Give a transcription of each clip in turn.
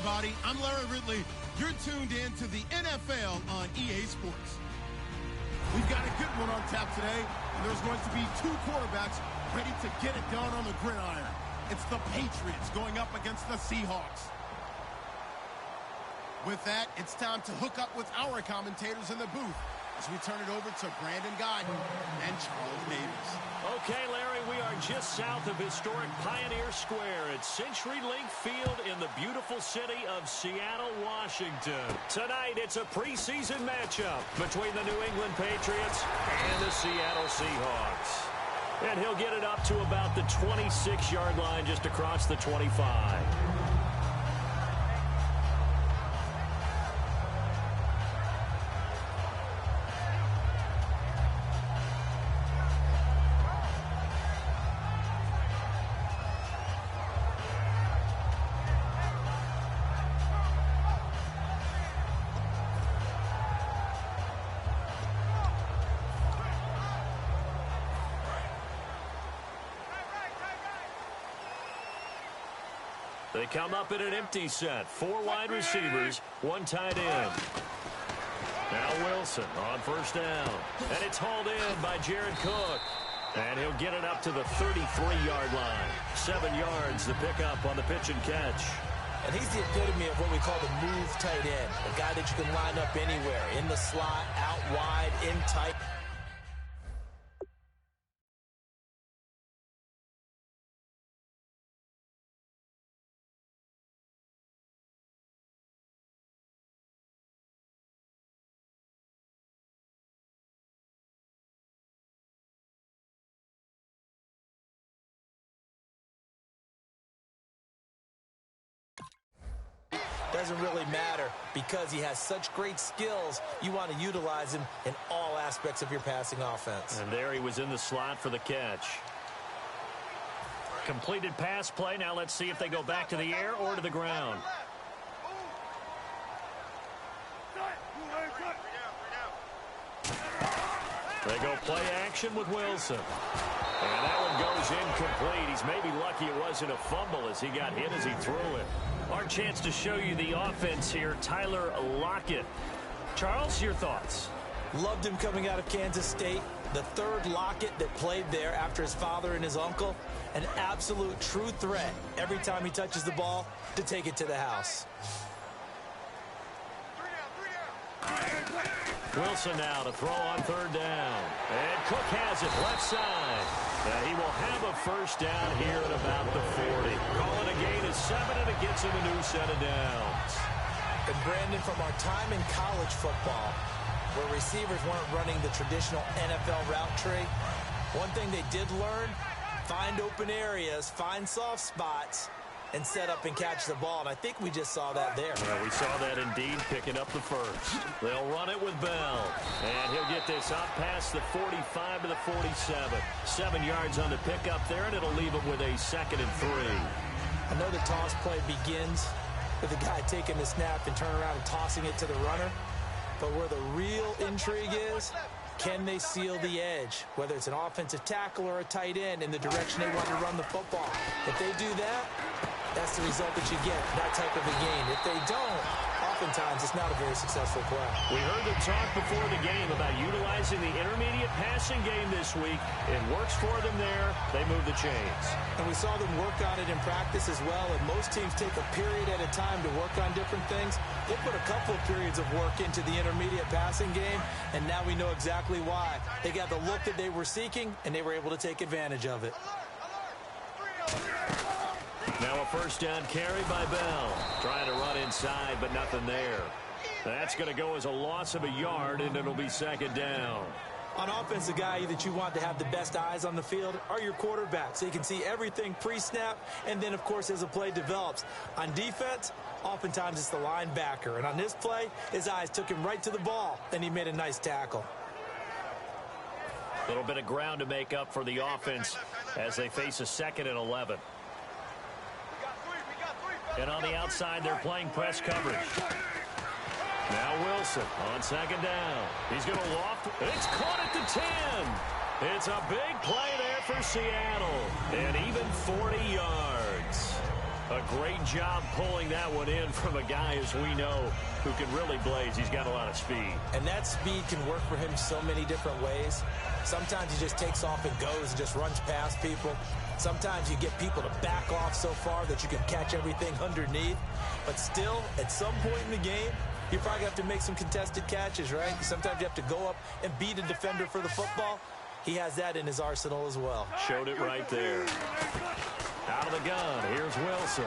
everybody. I'm Larry Ridley. You're tuned in to the NFL on EA Sports. We've got a good one on tap today, and there's going to be two quarterbacks ready to get it done on the gridiron. It's the Patriots going up against the Seahawks. With that, it's time to hook up with our commentators in the booth as we turn it over to Brandon Godden and Charles Davis. Okay, Larry, we are just south of historic Pioneer Square at CenturyLink Field in the beautiful city of Seattle, Washington. Tonight, it's a preseason matchup between the New England Patriots and the Seattle Seahawks. And he'll get it up to about the 26-yard line just across the 25. They come up in an empty set. 4 wide receivers, 1 tight end. Now Wilson on first down. And it's hauled in by Jared Cook. And he'll get it up to the 33-yard line. 7 yards to pick up on the pitch and catch. And he's the epitome of what we call the move tight end. A guy that you can line up anywhere. In the slot, out wide, in tight. Doesn't really matter because he has such great skills. You want to utilize him in all aspects of your passing offense. And there he was in the slot for the catch. Completed pass play. Now let's see if they go back to the air or to the ground. They go play action with Wilson. And that one goes incomplete. He's maybe lucky it wasn't a fumble as he got hit as he threw it. Our chance to show you the offense here, Tyler Lockett. Charles, your thoughts? Loved him coming out of Kansas State. The third Lockett that played there after his father and his uncle. An absolute true threat every time he touches the ball to take it to the house. Wilson now to throw on third down. And Cook has it left side. And he will have a first down here at about the 40. Calling a gain of 7, and it gets him a new set of downs. And Brandon, from our time in college football, where receivers weren't running the traditional NFL route tree, one thing they did learn, find open areas, find soft spots, and set up and catch the ball. And I think we just saw that there. Well, we saw that indeed, picking up the first. They'll run it with Bell. And he'll get this up past the 45 to the 47. 7 yards on the pickup there, and it'll leave him with a 2nd and 3. I know the toss play begins with the guy taking the snap and turning around and tossing it to the runner. But where the real intrigue is, can they seal the edge? Whether it's an offensive tackle or a tight end in the direction they want to run the football. If they do that, that's the result that you get, that type of a game. If they don't, oftentimes it's not a very successful play. We heard them talk before the game about utilizing the intermediate passing game this week. It works for them there. They move the chains. And we saw them work on it in practice as well, and most teams take a period at a time to work on different things. They put a couple of periods of work into the intermediate passing game, and now we know exactly why. They got the look that they were seeking, and they were able to take advantage of it. Now a first down carry by Bell. Trying to run inside, but nothing there. That's going to go as a loss of a yard, and it'll be 2nd down. On offense, the guy that you want to have the best eyes on the field are your quarterbacks. So you can see everything pre-snap, and then, of course, as the play develops. On defense, oftentimes it's the linebacker. And on this play, his eyes took him right to the ball, and he made a nice tackle. A little bit of ground to make up for the offense as they face a 2nd and 11. And on the outside, they're playing press coverage. Now Wilson on 2nd down. He's going to loft. It's caught at the 10. It's a big play there for Seattle. And even 40 yards. A great job pulling that one in from a guy, as we know, who can really blaze. He's got a lot of speed. And that speed can work for him so many different ways. Sometimes he just takes off and goes and just runs past people. Sometimes you get people to back off so far that you can catch everything underneath. But still, at some point in the game, you probably have to make some contested catches, right? Sometimes you have to go up and beat a defender for the football. He has that in his arsenal as well. Showed it right there. Out of the gun, here's Wilson.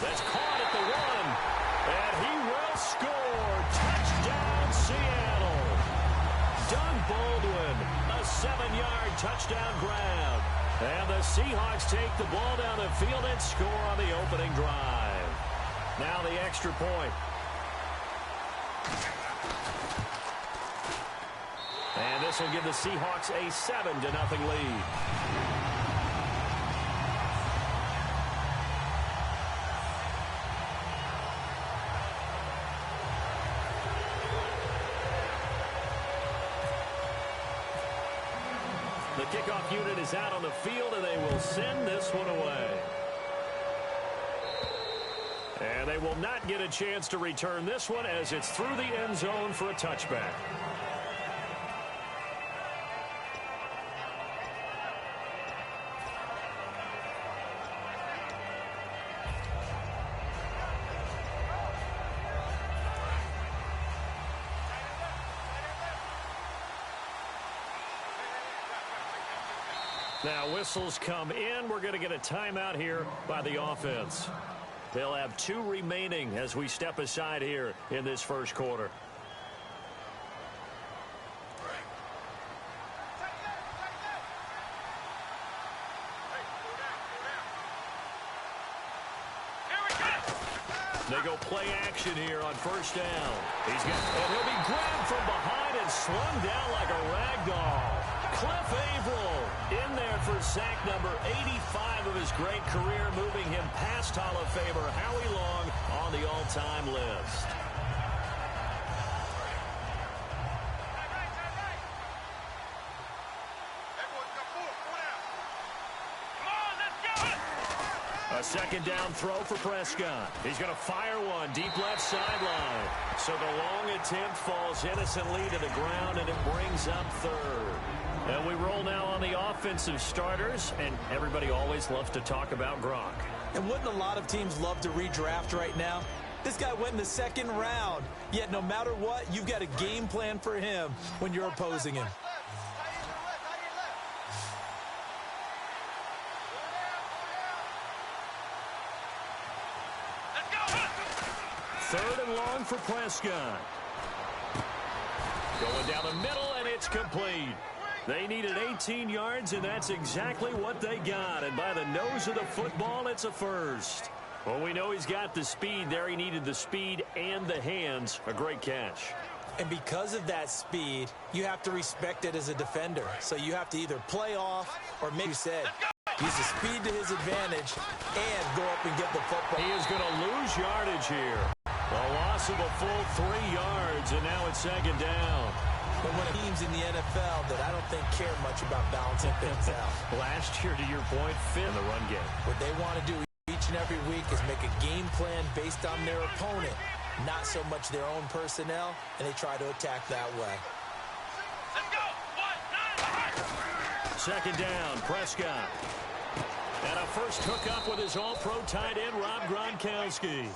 That's caught at the 1, and he will score. Touchdown, Seattle. Doug Baldwin, a 7-yard touchdown grab. And the Seahawks take the ball down the field and score on the opening drive. Now the extra point. And this will give the Seahawks a 7-0 lead. The kickoff unit is out on the field, and they will send this one away. And they will not get a chance to return this one as it's through the end zone for a touchback. Now whistles come in. We're going to get a timeout here by the offense. They'll have 2 remaining as we step aside here in this first quarter. They go play action here on first down. And he'll be grabbed from behind and slung down like a rag doll. Cliff Averill in there for sack number 85 of his great career, moving him past Hall of Famer Howie Long on the all-time list. A second down throw for Prescott. He's going to fire one deep left sideline. So the long attempt falls innocently to the ground, and it brings up third. And we roll now on the offensive starters, and everybody always loves to talk about Gronk. And wouldn't a lot of teams love to redraft right now? This guy went in the second round, yet no matter what, you've got a game plan for him when you're opposing him. Third and long for Prescott. Going down the middle, and it's complete. They needed 18 yards, and that's exactly what they got. And by the nose of the football, it's a first. Well, we know he's got the speed there. He needed the speed and the hands. A great catch. And because of that speed, you have to respect it as a defender. So you have to either play off or, make you said, use the speed to his advantage and go up and get the football. He is going to lose yardage here. A loss of a full 3 yards, and now it's second down. But when teams in the NFL that I don't think care much about balancing things out. Last year, to your point, fit in the run game. What they want to do each and every week is make a game plan based on their opponent, not so much their own personnel, and they try to attack that way. Let's go. Second down, Prescott. And a first hookup with his all-pro tight end, Rob Gronkowski.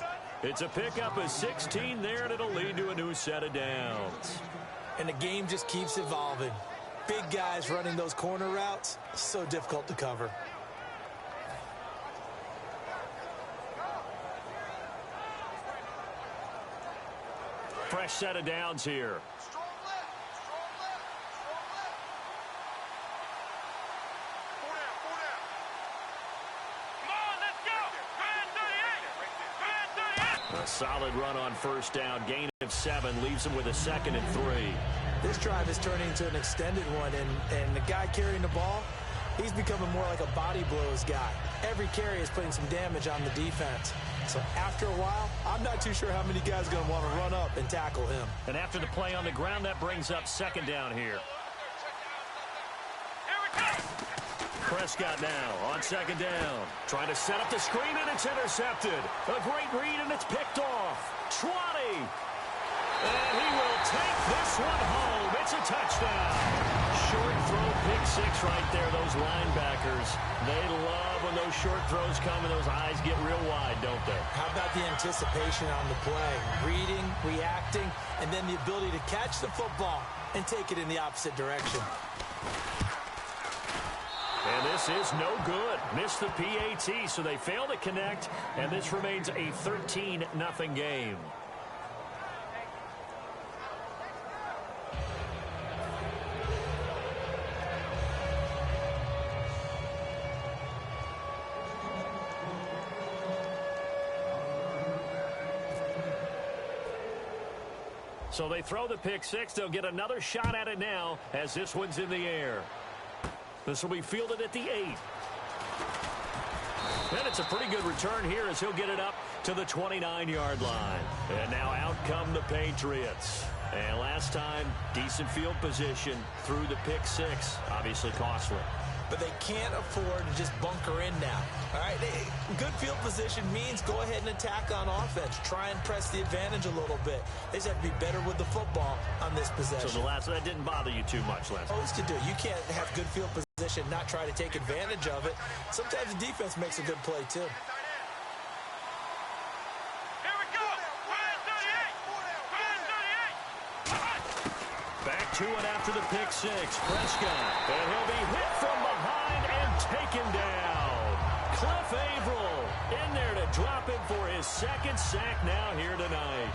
It's a pickup of 16 there, and it'll lead to a new set of downs. And the game just keeps evolving. Big guys running those corner routes, so difficult to cover. Fresh set of downs here. A solid run on first down. Gain of 7 leaves him with a 2nd and 3. This drive is turning into an extended one, and the guy carrying the ball, he's becoming more like a body blows guy. Every carry is putting some damage on the defense. So after a while, I'm not too sure how many guys are going to want to run up and tackle him. And after the play on the ground, that brings up second down here. Prescott now on second down. Trying to set up the screen, and it's intercepted. A great read, and it's picked off. 20. And he will take this one home. It's a touchdown. Short throw, pick six right there. Those linebackers, they love when those short throws come and those eyes get real wide, don't they? How about the anticipation on the play? Reading, reacting, and then the ability to catch the football and take it in the opposite direction. And this is no good. Missed the PAT, so they fail to connect, and this remains a 13-0 game. So they throw the pick six. They'll get another shot at it now as this one's in the air. This will be fielded at the 8. And it's a pretty good return here as he'll get it up to the 29-yard line. And now out come the Patriots. And last time, decent field position through the pick six. Obviously costly. But they can't afford to just bunker in now. All right, good field position means go ahead and attack on offense. Try and press the advantage a little bit. They just have to be better with the football on this possession. So that didn't bother you too much last time. Supposed to do. You can't have good field position, not try to take advantage of it. Sometimes the defense makes a good play too. Back to it after the pick six. Prescott. And he'll be hit from behind and taken down. Cliff Averill in there to drop him for his second sack now here tonight.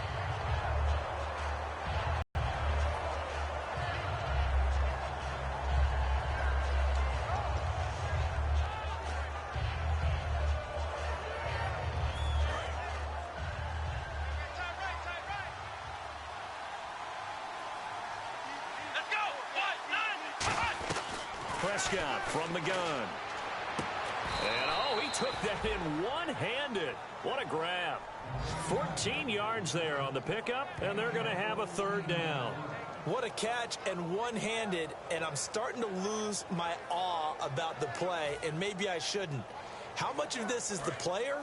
Prescott from the gun. And, he took that in one-handed. What a grab. 14 yards there on the pickup, and they're going to have a third down. What a catch and one-handed, and I'm starting to lose my awe about the play, and maybe I shouldn't. How much of this is the player?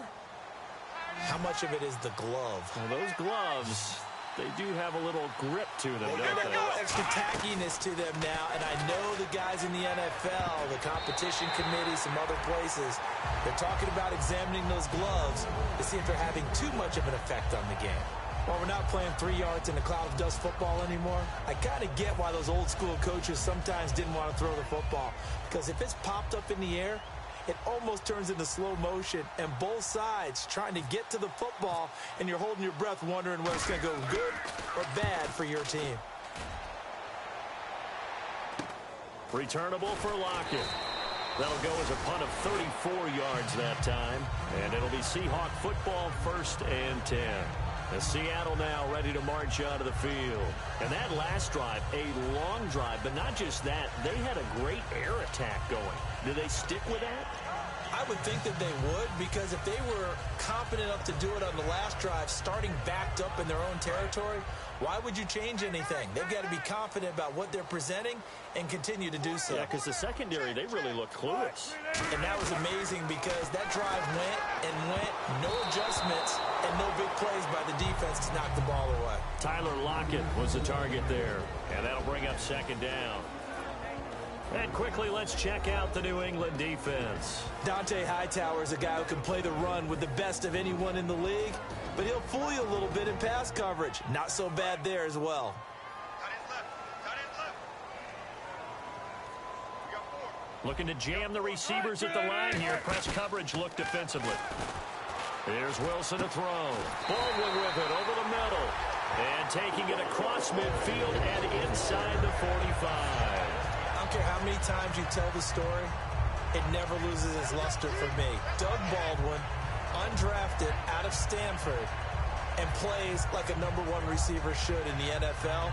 How much of it is the glove? Well, those gloves, they do have a little grip to them, They don't got a they? little extra tackiness to them now, and I know the guys in the NFL, the competition committee, some other places, they're talking about examining those gloves to see if they're having too much of an effect on the game. While we're not playing 3 yards in a cloud of dust football anymore, I kind of get why those old school coaches sometimes didn't want to throw the football, because if it's popped up in the air, it almost turns into slow motion, and both sides trying to get to the football, and you're holding your breath wondering whether it's going to go good or bad for your team. Returnable for Lockett. That'll go as a punt of 34 yards that time, and it'll be Seahawk football 1st and 10. As Seattle now ready to march out of the field. And that last drive, a long drive, but not just that, they had a great air attack going. Do they stick with that? I would think that they would, because if they were confident enough to do it on the last drive, starting backed up in their own territory, why would you change anything? They've got to be confident about what they're presenting and continue to do so. Yeah, because the secondary, they really look clueless. And that was amazing because that drive went and went, no adjustments, and no big plays by the defense to knock the ball away. Tyler Lockett was the target there, and that'll bring up 2nd down. And quickly, let's check out the New England defense. Dante Hightower is a guy who can play the run with the best of anyone in the league, but he'll fool you a little bit in pass coverage. Not so bad there as well. Looking to jam the receivers at the line here. Press coverage look defensively. Here's Wilson to throw. Baldwin with it over the middle. And taking it across midfield and inside the 45. I don't care how many times you tell the story, it never loses its luster for me. Doug Baldwin, undrafted out of Stanford, and plays like a #1 receiver should in the NFL.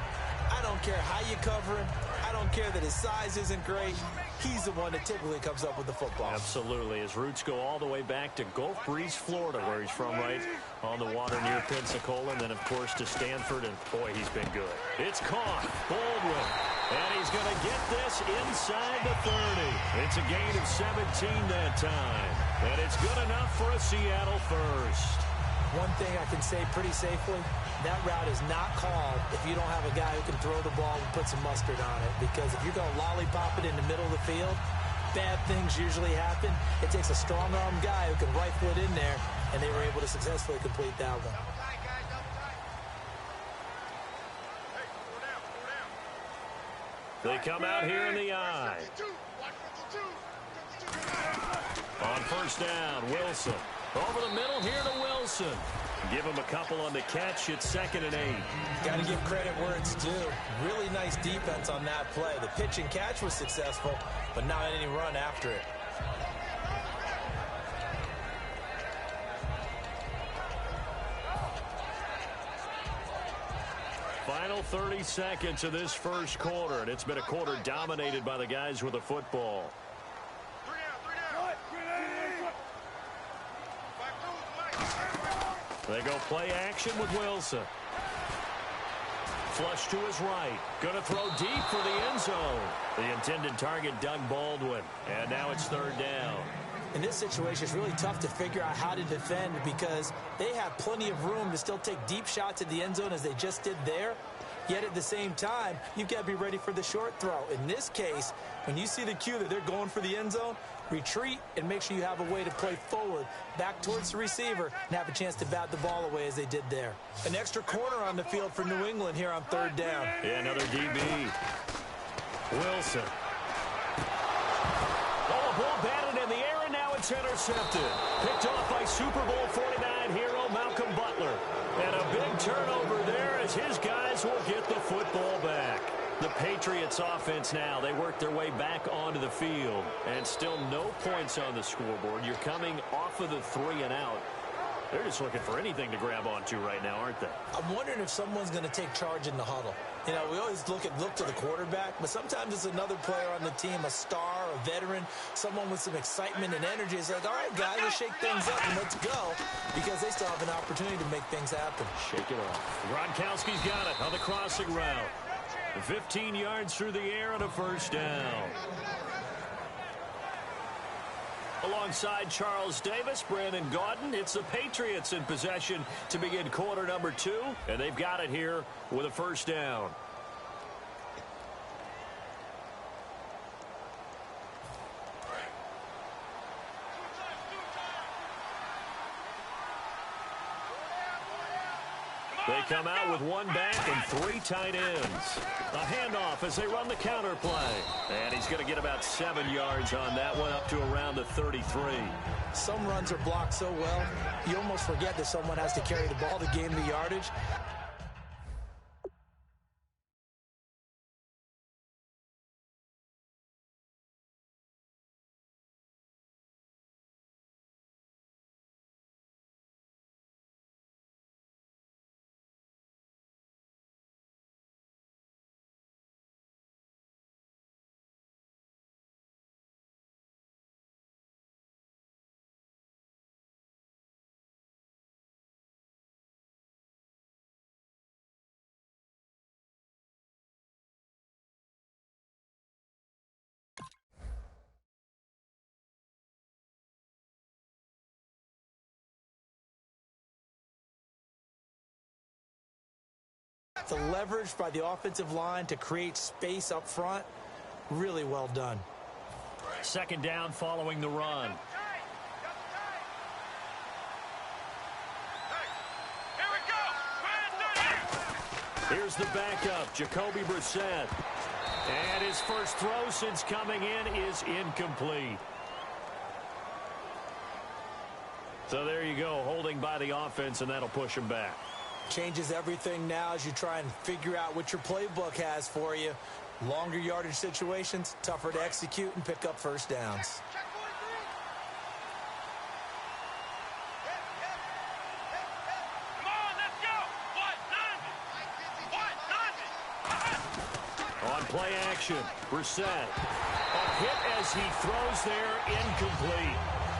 I don't care how you cover him. I don't care that his size isn't great. He's the one that typically comes up with the football. Absolutely. His roots go all the way back to Gulf Breeze, Florida, where he's from, right on the water near Pensacola, and then, of course, to Stanford, and, boy, he's been good. It's caught. Baldwin. And he's going to get this inside the 30. It's a gain of 17 that time. And it's good enough for a Seattle first. One thing I can say pretty safely, that route is not called if you don't have a guy who can throw the ball and put some mustard on it. Because if you're going to lollipop it in the middle of the field, bad things usually happen. It takes a strong-arm guy who can rifle it in there, and they were able to successfully complete that one. They come out here in the I. On first down, Wilson. Over the middle here to Wilson. Give him a couple on the catch. It's 2nd and 8. Got to give credit where it's due. Really nice defense on that play. The pitch and catch was successful, but not any run after it. Final 30 seconds of this first quarter, and it's been a quarter dominated by the guys with the football. They go play action with Wilson. Flush to his right. Going to throw deep for the end zone. The intended target, Doug Baldwin. And now it's 3rd down. In this situation, it's really tough to figure out how to defend because they have plenty of room to still take deep shots at the end zone as they just did there. Yet at the same time, you've got to be ready for the short throw. In this case, when you see the cue that they're going for the end zone, retreat and make sure you have a way to play forward, back towards the receiver, and have a chance to bat the ball away as they did there. An extra corner on the field for New England here on 3rd down. Yeah, another DB. Wilson. Oh, a ball batted in the air, and now it's intercepted. Picked off by Super Bowl 49 hero Malcolm Butler. And a big turnover there as his guys will get the football back. The Patriots offense now, they work their way back onto the field. And still no points on the scoreboard. You're coming off of the 3 and out. They're just looking for anything to grab onto right now, aren't they? I'm wondering if someone's going to take charge in the huddle. You know, we always look to the quarterback, but sometimes it's another player on the team, a star, a veteran, someone with some excitement and energy. It's like, all right, guys, let's shake things up and let's go, because they still have an opportunity to make things happen. Shake it off. Gronkowski's got it on the crossing route. 15 yards through the air and a first down. Alongside Charles Davis, Brandon Gaudin, it's the Patriots in possession to begin quarter number 2, and they've got it here with a first down. They come out with 1 back and 3 tight ends. A handoff as they run the counter play. And he's going to get about 7 yards on that one, up to around the 33. Some runs are blocked so well, you almost forget that someone has to carry the ball to gain the yardage. The leverage by the offensive line to create space up front, really well done. 2nd down following the run. Here's the backup, Jacoby Brissett. And his first throw since coming in is incomplete. So there you go, holding by the offense, and that'll push him back. Changes everything now as you try and figure out what your playbook has for you. Longer yardage situations, tougher to execute and pick up first downs. On play action, Brissett. A hit as he throws there, incomplete.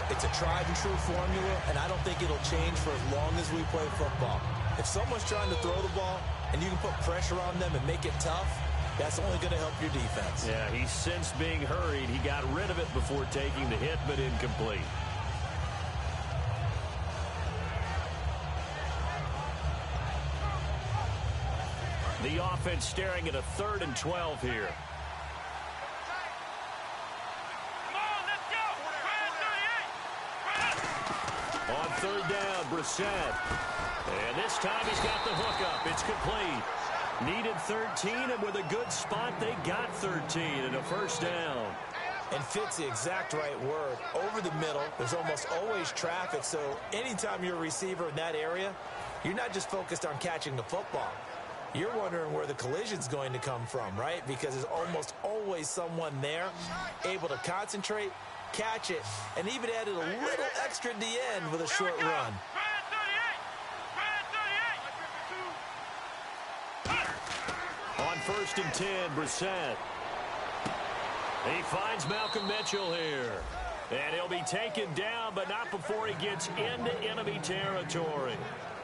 It's a tried-and-true formula, and I don't think it'll change for as long as we play football. If someone's trying to throw the ball and you can put pressure on them and make it tough, that's only going to help your defense. Yeah, he's since being hurried. He got rid of it before taking the hit, but incomplete. The offense staring at a 3rd and 12 here. On 3rd down, Brissett. And this time he's got the hookup. It's complete. Needed 13, and with a good spot, they got 13 and a 1st down. And fit's the exact right word. Over the middle, there's almost always traffic, so anytime you're a receiver in that area, you're not just focused on catching the football. You're wondering where the collision's going to come from, right? Because there's almost always someone there able to concentrate, catch it, and even added a little extra at the end with a short run. On 1st and 10, Brissett. He finds Malcolm Mitchell here. And he'll be taken down, but not before he gets into enemy territory.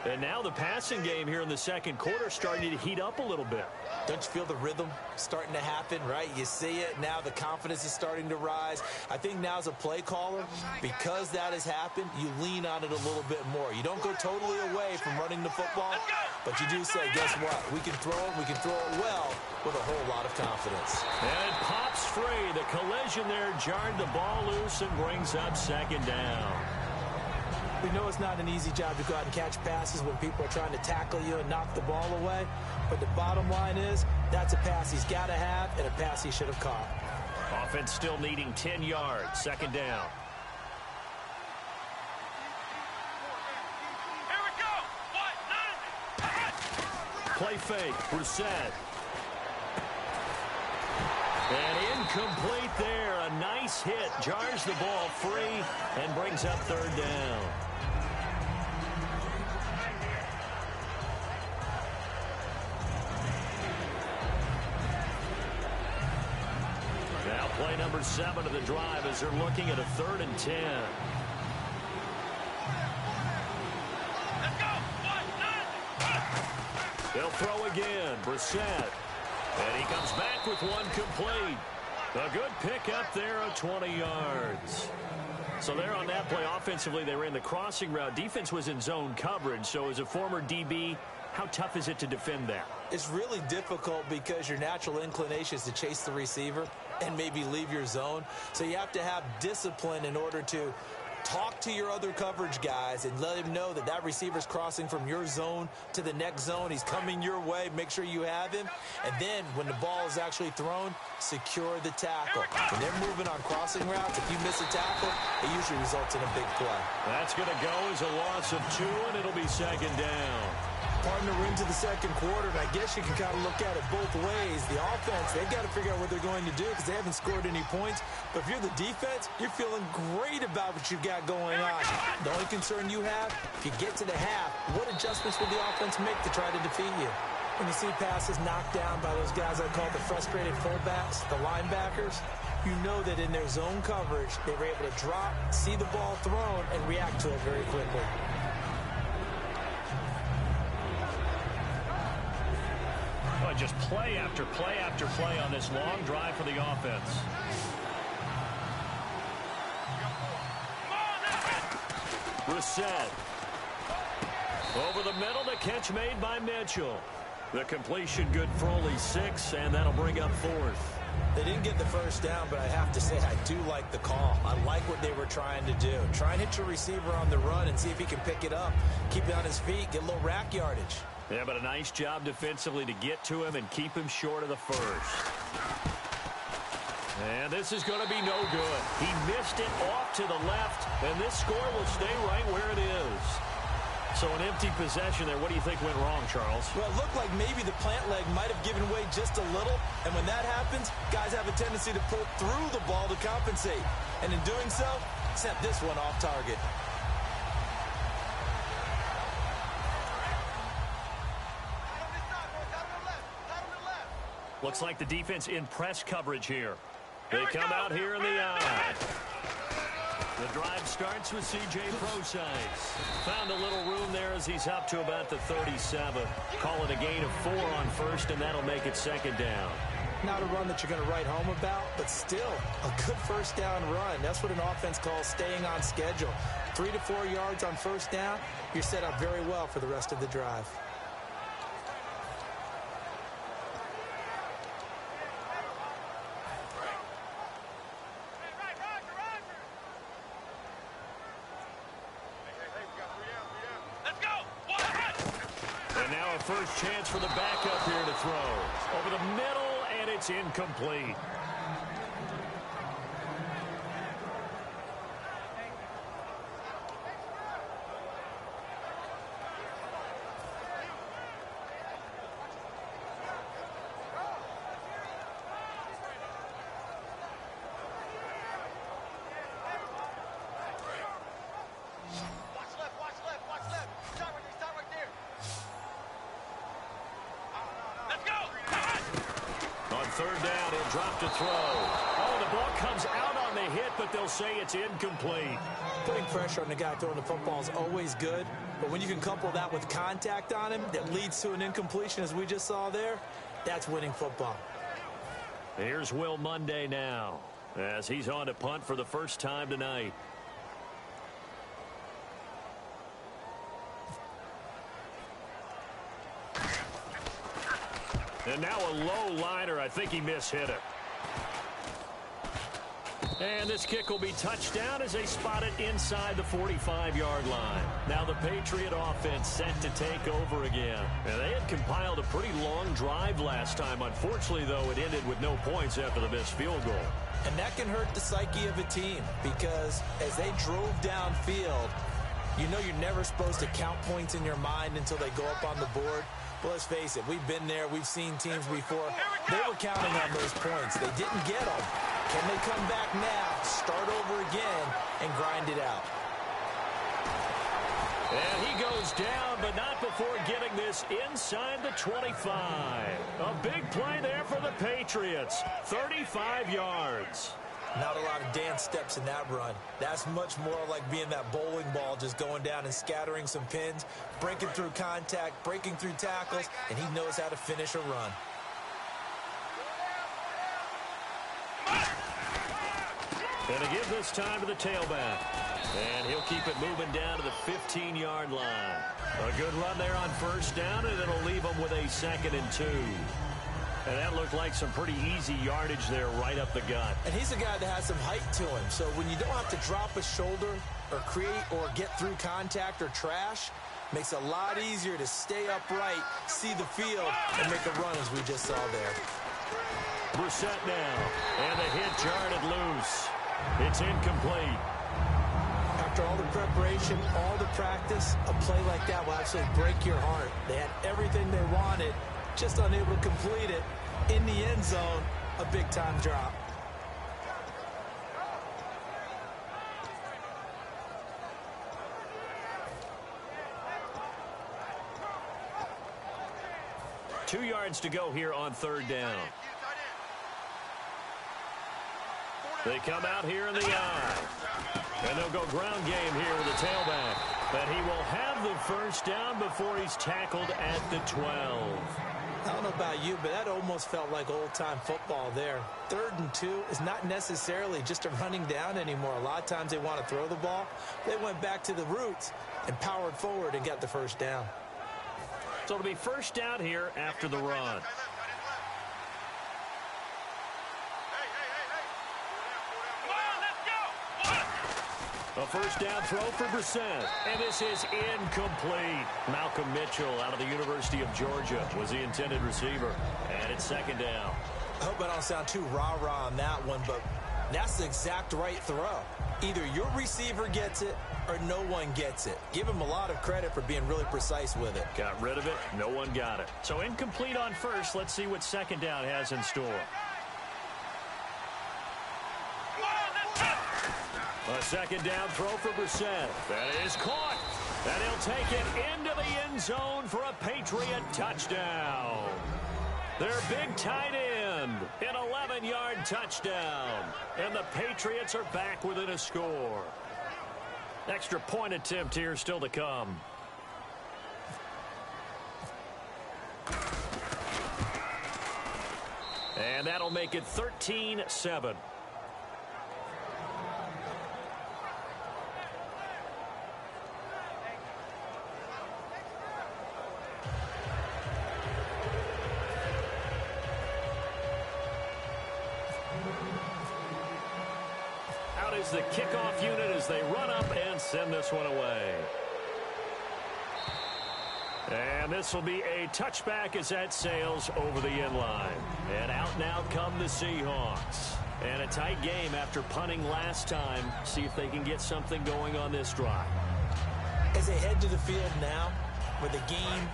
And now the passing game here in the 2nd quarter starting to heat up a little bit. Don't you feel the rhythm starting to happen, right? You see it. Now the confidence is starting to rise. I think now as a play caller, because that has happened, you lean on it a little bit more. You don't go totally away from running the football, but you do say, guess what? We can throw it. We can throw it well with a whole lot of confidence. And it pops free. The collision there jarred the ball loose and brings up 2nd down. We know it's not an easy job to go out and catch passes when people are trying to tackle you and knock the ball away. But the bottom line is, that's a pass he's got to have and a pass he should have caught. Offense still needing 10 yards. 2nd down. Here we go. Play fake. Brissett. And incomplete there. A nice hit. Jars the ball free and brings up 3rd down. Now play number 7 of the drive as they're looking at a 3rd and 10. Let's go. They'll throw again. Brissett. And he comes back with one complete. A good pickup there of 20 yards. So there on that play, offensively, they ran the crossing route. Defense was in zone coverage. So as a former DB, how tough is it to defend that? It's really difficult because your natural inclination is to chase the receiver and maybe leave your zone. So you have to have discipline in order to talk to your other coverage guys and let him know that that receiver's crossing from your zone to the next zone. He's coming your way. Make sure you have him. And then when the ball is actually thrown, secure the tackle. When they're moving on crossing routes, if you miss a tackle, it usually results in a big play. That's going to go as a loss of 2, and it'll be 2nd down. Partner, we're into the 2nd quarter, and I guess you can kind of look at it both ways. The offense, they've got to figure out what they're going to do because they haven't scored any points. But if you're the defense, you're feeling great about what you've got going on. The only concern you have, if you get to the half, what adjustments will the offense make to try to defeat you? When you see passes knocked down by those guys I call the frustrated fullbacks, the linebackers, you know that in their zone coverage, they were able to drop, see the ball thrown, and react to it very quickly. Just play after play after play on this long drive for the offense. Brissett. Over the middle, the catch made by Mitchell. The completion good for only 6, and that'll bring up 4th. They didn't get the 1st down, but I have to say I do like the call. I like what they were trying to do. Try and hit your receiver on the run and see if he can pick it up. Keep it on his feet, get a little rack yardage. Yeah, but a nice job defensively to get to him and keep him short of the 1st. And this is going to be no good. He missed it off to the left, and this score will stay right where it is. So an empty possession there. What do you think went wrong, Charles? Well, it looked like maybe the plant leg might have given way just a little, and when that happens, guys have a tendency to pull through the ball to compensate. And in doing so, sent this one off target. Looks like the defense in press coverage here. They come out here in the eye. The drive starts with C.J. Prosise. Found a little room there as he's up to about the 37. Call it a gain of 4 on first, and that'll make it second down. Not a run that you're going to write home about, but still a good first down run. That's what an offense calls staying on schedule. 3 to 4 yards on first down, you're set up very well for the rest of the drive. And now a first chance for the backup here to throw. Over the middle, and it's incomplete. Third down, he'll drop to throw. Oh, the ball comes out on the hit, but they'll say it's incomplete. Putting pressure on the guy throwing the football is always good, but when you can couple that with contact on him that leads to an incompletion, as we just saw there, that's winning football. Here's Will Monday now, as he's on to punt for the first time tonight. And now a low liner. I think he mishit it. And this kick will be touchdown as they spot it inside the 45-yard line. Now the Patriot offense set to take over again. And they had compiled a pretty long drive last time. Unfortunately, though, it ended with no points after the missed field goal. And that can hurt the psyche of a team because as they drove downfield, you know you're never supposed to count points in your mind until they go up on the board. But let's face it, we've been there. We've seen teams before. They were counting on those points. They didn't get them. Can they come back now, start over again, and grind it out? And he goes down, but not before getting this inside the 25. A big play there for the Patriots. 35 yards. Not a lot of dance steps in that run. That's much more like being that bowling ball, just going down and scattering some pins, breaking through contact, breaking through tackles, and he knows how to finish a run. And to give this time to the tailback. And he'll keep it moving down to the 15-yard line. A good run there on first down, and it'll leave him with a 2nd and 2. And that looked like some pretty easy yardage there right up the gut. And he's a guy that has some height to him. So when you don't have to drop a shoulder or create or get through contact or trash, makes it a lot easier to stay upright, see the field, and make a run as we just saw there. Brissett now. And the hit jarred it loose. It's incomplete. After all the preparation, all the practice, a play like that will absolutely break your heart. They had everything they wanted, just unable to complete it. In the end zone, a big-time drop. Two yards to go here on third down. They come out here in the eye. And they'll go ground game here with the tailback. But he will have the first down before he's tackled at the 12. I don't know about you, but that almost felt like old-time football there. 3rd and 2 is not necessarily just a running down anymore. A lot of times they want to throw the ball. They went back to the roots and powered forward and got the first down. So it'll be first down here after the run. A first down throw for Brissett. And this is incomplete. Malcolm Mitchell out of the University of Georgia was the intended receiver. And it's 2nd down. I hope I don't sound too rah-rah on that one, but that's the exact right throw. Either your receiver gets it or no one gets it. Give him a lot of credit for being really precise with it. Got rid of it. No one got it. So incomplete on first. Let's see what 2nd down has in store. A 2nd down throw for Brissett. That is caught. And he'll take it into the end zone for a Patriot touchdown. Their big tight end, an 11-yard touchdown. And the Patriots are back within a score. Extra point attempt here still to come. And that'll make it 13-7. Out is the kickoff unit as they run up and send this one away. And this will be a touchback as that sails over the end line. And out now come the Seahawks. And a tight game after punting last time. See if they can get something going on this drive. As they head to the field now, with the game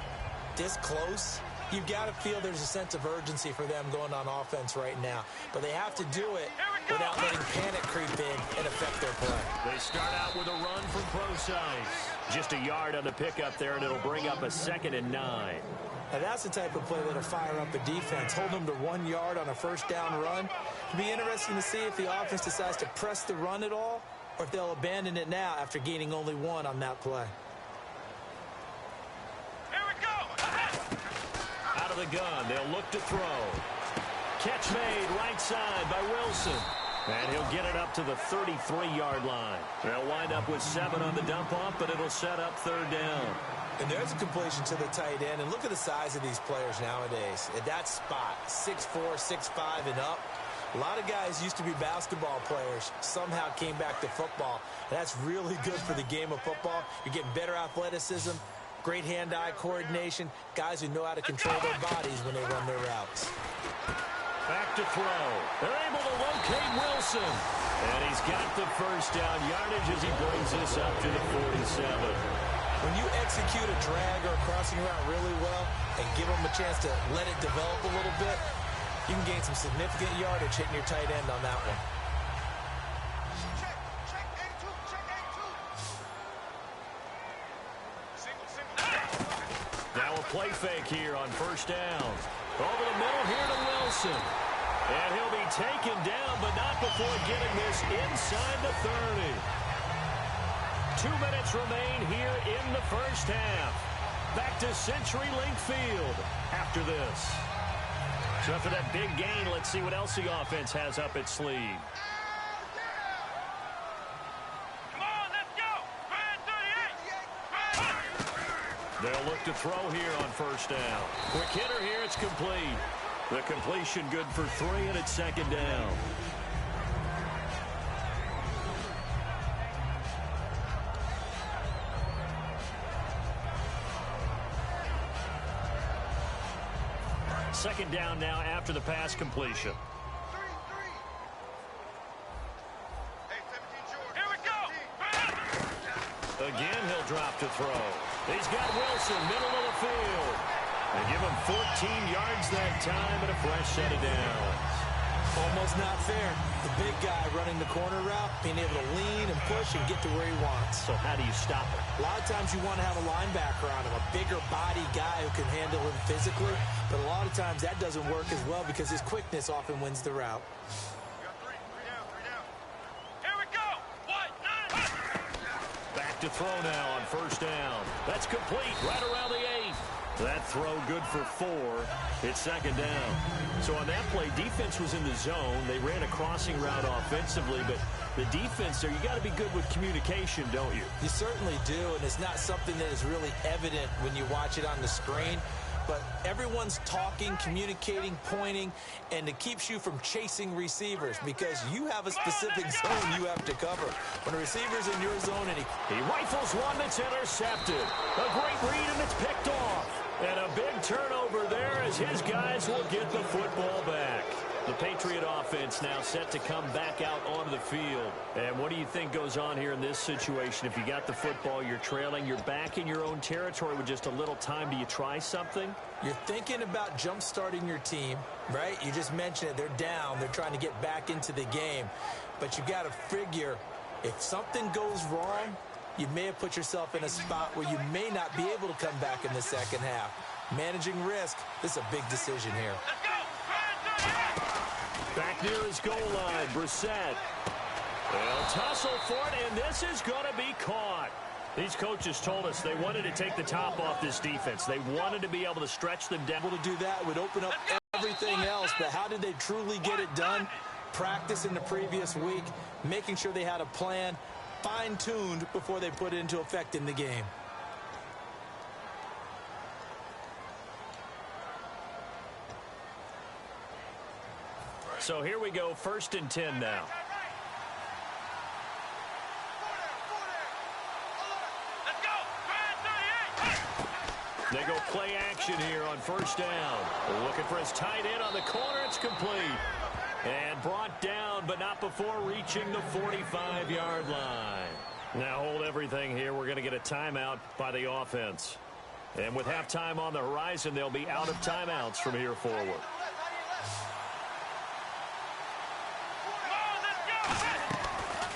this close, you've got to feel there's a sense of urgency for them going on offense right now. But they have to do it without letting panic creep in and affect their play. They start out with a run from Procise. Just a yard on the pickup there, and it'll bring up a 2nd and 9. Now that's the type of play that'll fire up the defense. Hold them to 1 yard on a first down run. It'll be interesting to see if the offense decides to press the run at all, or if they'll abandon it now after gaining only 1 on that play. Here we go. Out of the gun, they'll look to throw. Catch made right side by Wilson. And he'll get it up to the 33-yard line. They'll wind up with 7 on the dump-off, but it'll set up 3rd down. And there's a completion to the tight end. And look at the size of these players nowadays. At that spot, 6'4", 6'5", and up. A lot of guys used to be basketball players, somehow came back to football. And that's really good for the game of football. You're getting better athleticism, great hand-eye coordination, guys who know how to control their bodies when they run their routes. Back to throw. They're able to locate Wilson. And he's got the first down yardage as he brings this up to the 47. When you execute a drag or a crossing route really well and give them a chance to let it develop a little bit, you can gain some significant yardage hitting your tight end on that one. Check A2, check A2. Single. Now a play fake here on first down. Over the middle here to Wilson. And he'll be taken down, but not before getting this inside the 30. 2 minutes remain here in the first half. Back to CenturyLink Field after this. So after that big gain, let's see what else the offense has up its sleeve. Come on, let's go. Red 38. They'll look to throw here on first down. Quick hitter here, it's complete. The completion good for 3, and it's 2nd down. Second down now after the pass completion. 8-17 Here we go. Again, he'll drop to throw. He's got Wilson, middle of the field. They give him 14 yards that time and a fresh set of downs. Almost not fair. The big guy running the corner route, being able to lean and push and get to where he wants. So how do you stop it? A lot of times you want to have a linebacker on him, a bigger body guy who can handle him physically. But a lot of times that doesn't work as well because his quickness often wins the route. We got three down. Here we go. 1-9. Back to throw now on first down. That's complete right around the 8. That throw good for 4. It's 2nd down. So on that play, defense was in the zone. They ran a crossing route offensively, but the defense there, you got to be good with communication, don't you? You certainly do, and it's not something that is really evident when you watch it on the screen. But everyone's talking, communicating, pointing, and it keeps you from chasing receivers because you have a specific zone you have to cover. When a receiver's in your zone and he rifles one that's intercepted. A great read, and it's picked off. And a big turnover there as his guys will get the football back. The Patriot offense now set to come back out onto the field. And what do you think goes on here in this situation? If you got the football, you're trailing, you're back in your own territory with just a little time. Do you try something? You're thinking about jump-starting your team, right? You just mentioned it. They're down. They're trying to get back into the game. But you got to figure if something goes wrong, you may have put yourself in a spot where you may not be able to come back in the second half. Managing risk. This is a big decision here. Let's go. Back near his goal line, Brissett. They'll tussle for it, and this is going to be caught. These coaches told us they wanted to take the top off this defense. They wanted to be able to stretch them down. Able to do that would open up everything else, but how did they truly get it done? Practice in the previous week, making sure they had a plan, fine-tuned before they put it into effect in the game. So here we go, 1st and 10 now. Let's go. They go play action here on 1st down. They're looking for his tight end on the corner. It's complete. And brought down, but not before reaching the 45-yard line. Now hold everything here. We're going to get a timeout by the offense. And with halftime on the horizon, they'll be out of timeouts from here forward.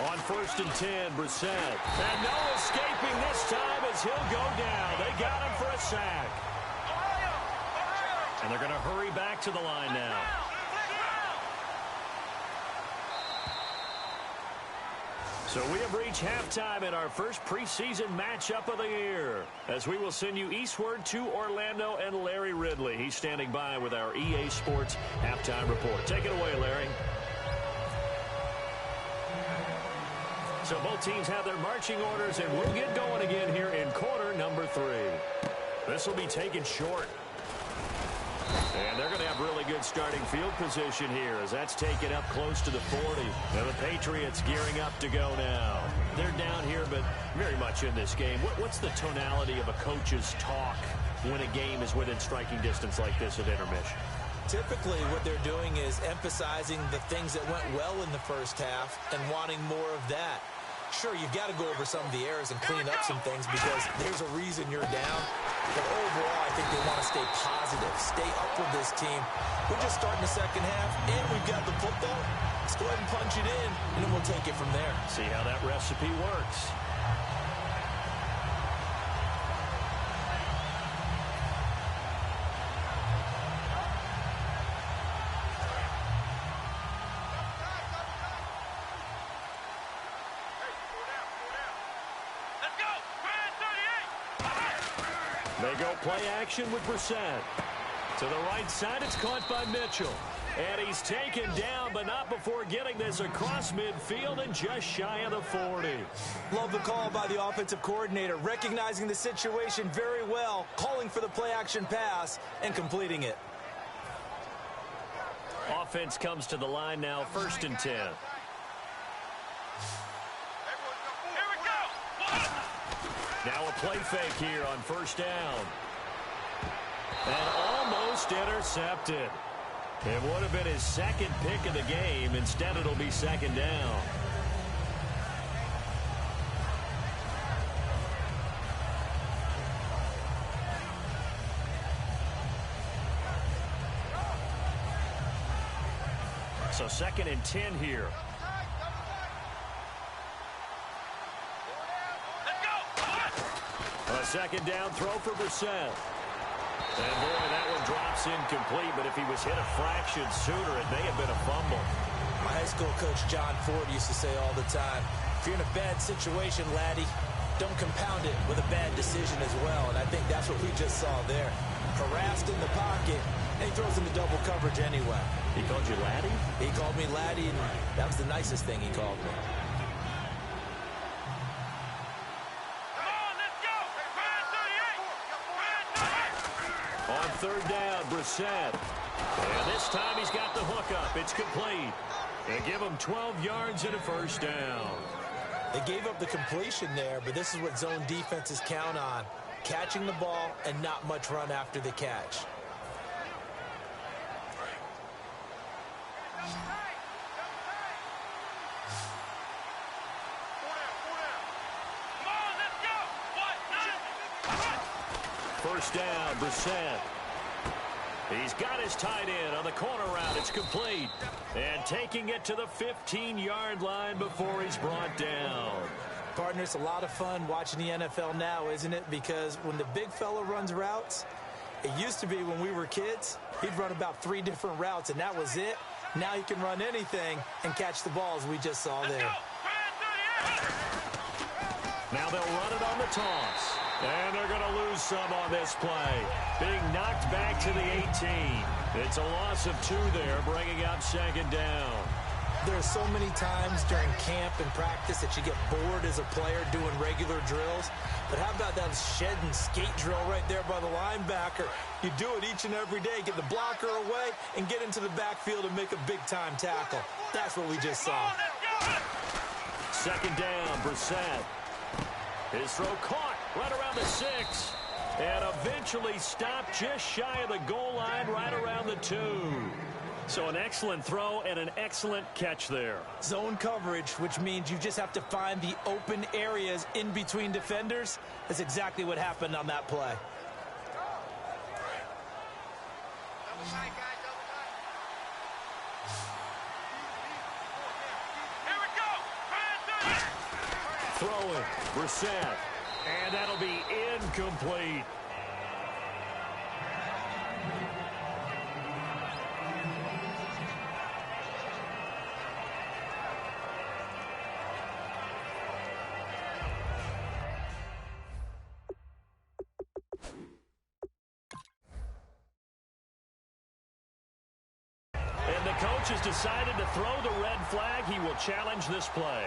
On 1st and 10, Brissett. And no escaping this time as he'll go down. They got him for a sack. And they're going to hurry back to the line now. So we have reached halftime in our first preseason matchup of the year, as we will send you eastward to Orlando and Larry Ridley. He's standing by with our EA Sports halftime report. Take it away, Larry. So both teams have their marching orders, and we'll get going again here in quarter number 3. This will be taken short. And they're going to have really good starting field position here as that's taken up close to the 40. Now the Patriots gearing up to go now. They're down here, but very much in this game. What's the tonality of a coach's talk when a game is within striking distance like this at intermission? Typically, what they're doing is emphasizing the things that went well in the first half and wanting more of that. Sure, you've got to go over some of the errors and clean up some things because there's a reason you're down. But overall, I think they want to stay positive, stay up with this team. We're just starting the second half, and we've got the football. Let's go ahead and punch it in, and then we'll take it from there. See how that recipe works. They go play action with Brissett. To the right side, it's caught by Mitchell. And he's taken down, but not before getting this across midfield and just shy of the 40. Love the call by the offensive coordinator, recognizing the situation very well, calling for the play action pass and completing it. Offense comes to the line now, 1st and 10. Now a play fake here on 1st down. And almost intercepted. It would have been his second pick of the game. Instead, it'll be 2nd down. So 2nd and 10 here. A 2nd down throw for Brissett. And boy, that one drops incomplete, but if he was hit a fraction sooner, it may have been a fumble. My high school coach, John Ford, used to say all the time, if you're in a bad situation, laddie, don't compound it with a bad decision as well. And I think that's what we just saw there. Harassed in the pocket, and he throws into double coverage anyway. He called you laddie? He called me laddie, and that was the nicest thing he called me. On 3rd down, Brissett. And this time he's got the hook up. It's complete. They give him 12 yards and a 1st down. They gave up the completion there, but this is what zone defenses count on. Catching the ball and not much run after the catch. First down, Brissett. He's got his tight end on the corner route. It's complete. And taking it to the 15-yard line before he's brought down. Partner, it's a lot of fun watching the NFL now, isn't it? Because when the big fella runs routes, It used to be when we were kids, he'd run about 3 different routes, and that was it. Now he can run anything and catch the ball, as we just saw there. Now they'll run it on the toss. And they're going to lose some on this play. Being knocked back to the 18. It's a loss of 2 there, bringing up second down. There's so many times during camp and practice that you get bored as a player doing regular drills. But how about that shed and skate drill right there by the linebacker? You do it each and every day. Get the blocker away and get into the backfield and make a big-time tackle. That's what we just saw. Second down, Brissett. His throw caught right around the 6. And eventually stopped just shy of the goal line right around the 2. So an excellent throw and an excellent catch there. Zone coverage, which means you just have to find the open areas in between defenders. That's exactly what happened on that play. Throwing, Brissett, and that'll be incomplete. And the coach has decided to throw the red flag. He will challenge this play.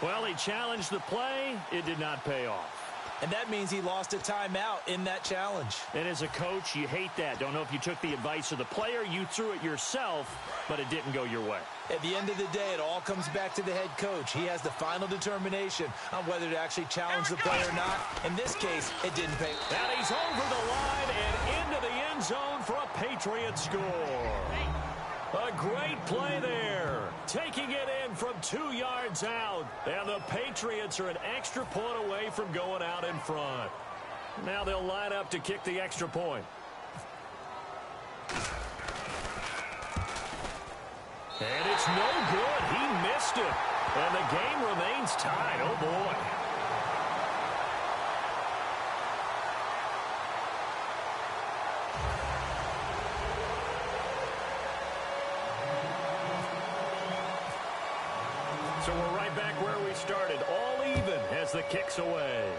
Well, he challenged the play. It did not pay off. And that means he lost a timeout in that challenge. And as a coach, you hate that. Don't know if you took the advice of the player. You threw it yourself, but it didn't go your way. At the end of the day, it all comes back to the head coach. He has the final determination on whether to actually challenge the play or not. In this case, it didn't pay. And he's over the line and into the end zone for a Patriot score. A great play there. Taking it in from 2 yards out. And the Patriots are an extra point away from going out in front. Now they'll line up to kick the extra point. And it's no good. He missed it. And the game remains tied. Oh, boy. So we're right back where we started, all even as the kick's away.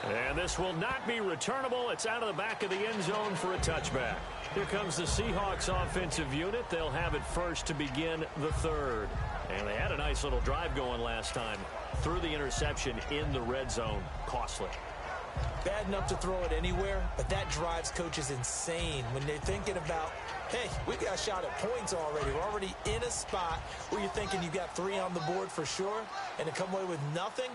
And this will not be returnable. It's out of the back of the end zone for a touchback. Here comes the Seahawks offensive unit. They'll have it first to begin the third. And they had a nice little drive going last time. Threw the interception in the red zone. Costly. Bad enough to throw it anywhere, but that drives coaches insane when they're thinking about, hey, we got a shot at points already. We're already in a spot where you're thinking you got 3 on the board for sure, and to come away with nothing,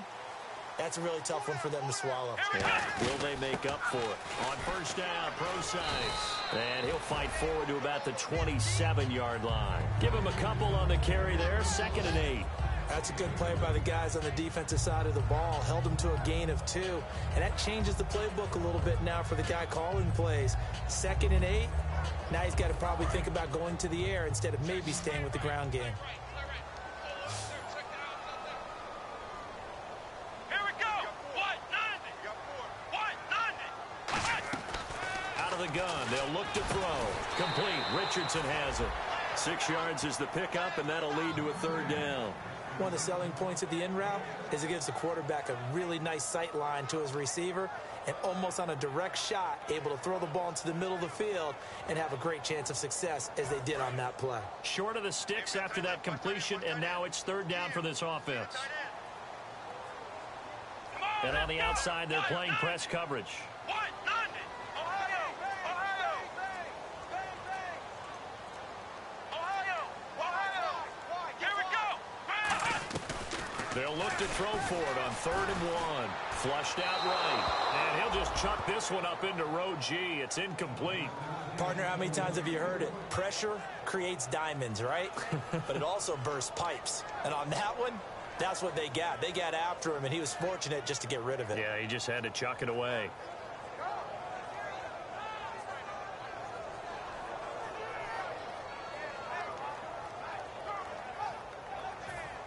that's a really tough one for them to swallow. Yeah. Will they make up for it? On first down, Procise. And he'll fight forward to about the 27-yard line. Give him a couple on the carry there. 2nd and 8. That's a good play by the guys on the defensive side of the ball. Held them to a gain of 2. And that changes the playbook a little bit now for the guy calling plays. 2nd and 8. Now he's got to probably think about going to the air instead of maybe staying with the ground game. Here we go. What? Out of the gun. They'll look to throw. Complete. Richardson has it. 6 yards is the pickup, and that'll lead to a 3rd down. One of the selling points of the in route is it gives the quarterback a really nice sight line to his receiver and almost on a direct shot able to throw the ball into the middle of the field and have a great chance of success as they did on that play. Short of the sticks after that completion, and now it's 3rd down for this offense. And on the outside, they're playing press coverage. They'll look to throw for it on 3rd and 1. Flushed out right. And he'll just chuck this one up into row G. It's incomplete. Partner, how many times have you heard it? Pressure creates diamonds, right? But it also bursts pipes. And on that one, that's what they got. They got after him, and he was fortunate just to get rid of it. Yeah, he just had to chuck it away.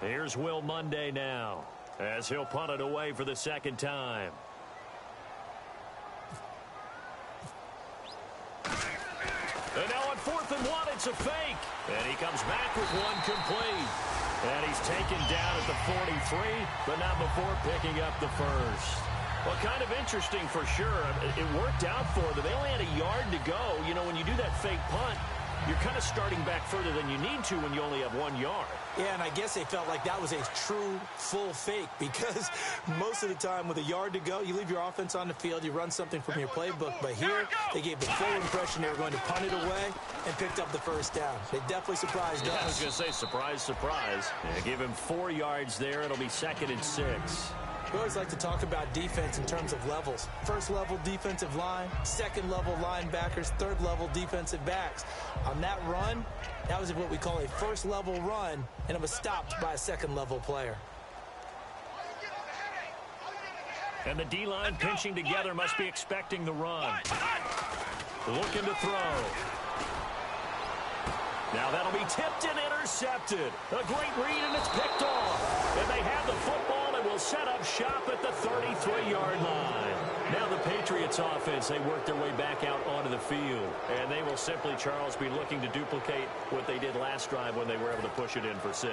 Here's Will Monday now, as he'll punt it away for the second time. And now on 4th and 1, it's a fake. And he comes back with one complete. And he's taken down at the 43, but not before picking up the first. Well, kind of interesting for sure. It worked out for them. They only had a yard to go. You know, when you do that fake punt, you're kind of starting back further than you need to when you only have 1 yard. Yeah, and I guess they felt like that was a true full fake because most of the time with a yard to go, you leave your offense on the field, you run something from your playbook. But here, they gave the full impression they were going to punt it away and picked up the first down. They definitely surprised us. I was going to say, surprise, surprise. Yeah, give him 4 yards there. It'll be 2nd and 6. We always like to talk about defense in terms of levels. First level defensive line, second level linebackers, third level defensive backs. On that run, that was what we call a first level run, and it was stopped by a second level player. And the D-line pinching together must be expecting the run. Looking to throw. Now that'll be tipped and intercepted. A great read, and it's picked off. And they have the football and will set up shop at the 33-yard line. Now the Patriots offense, they work their way back out onto the field. And they will simply, Charles, be looking to duplicate what they did last drive when they were able to push it in for 6.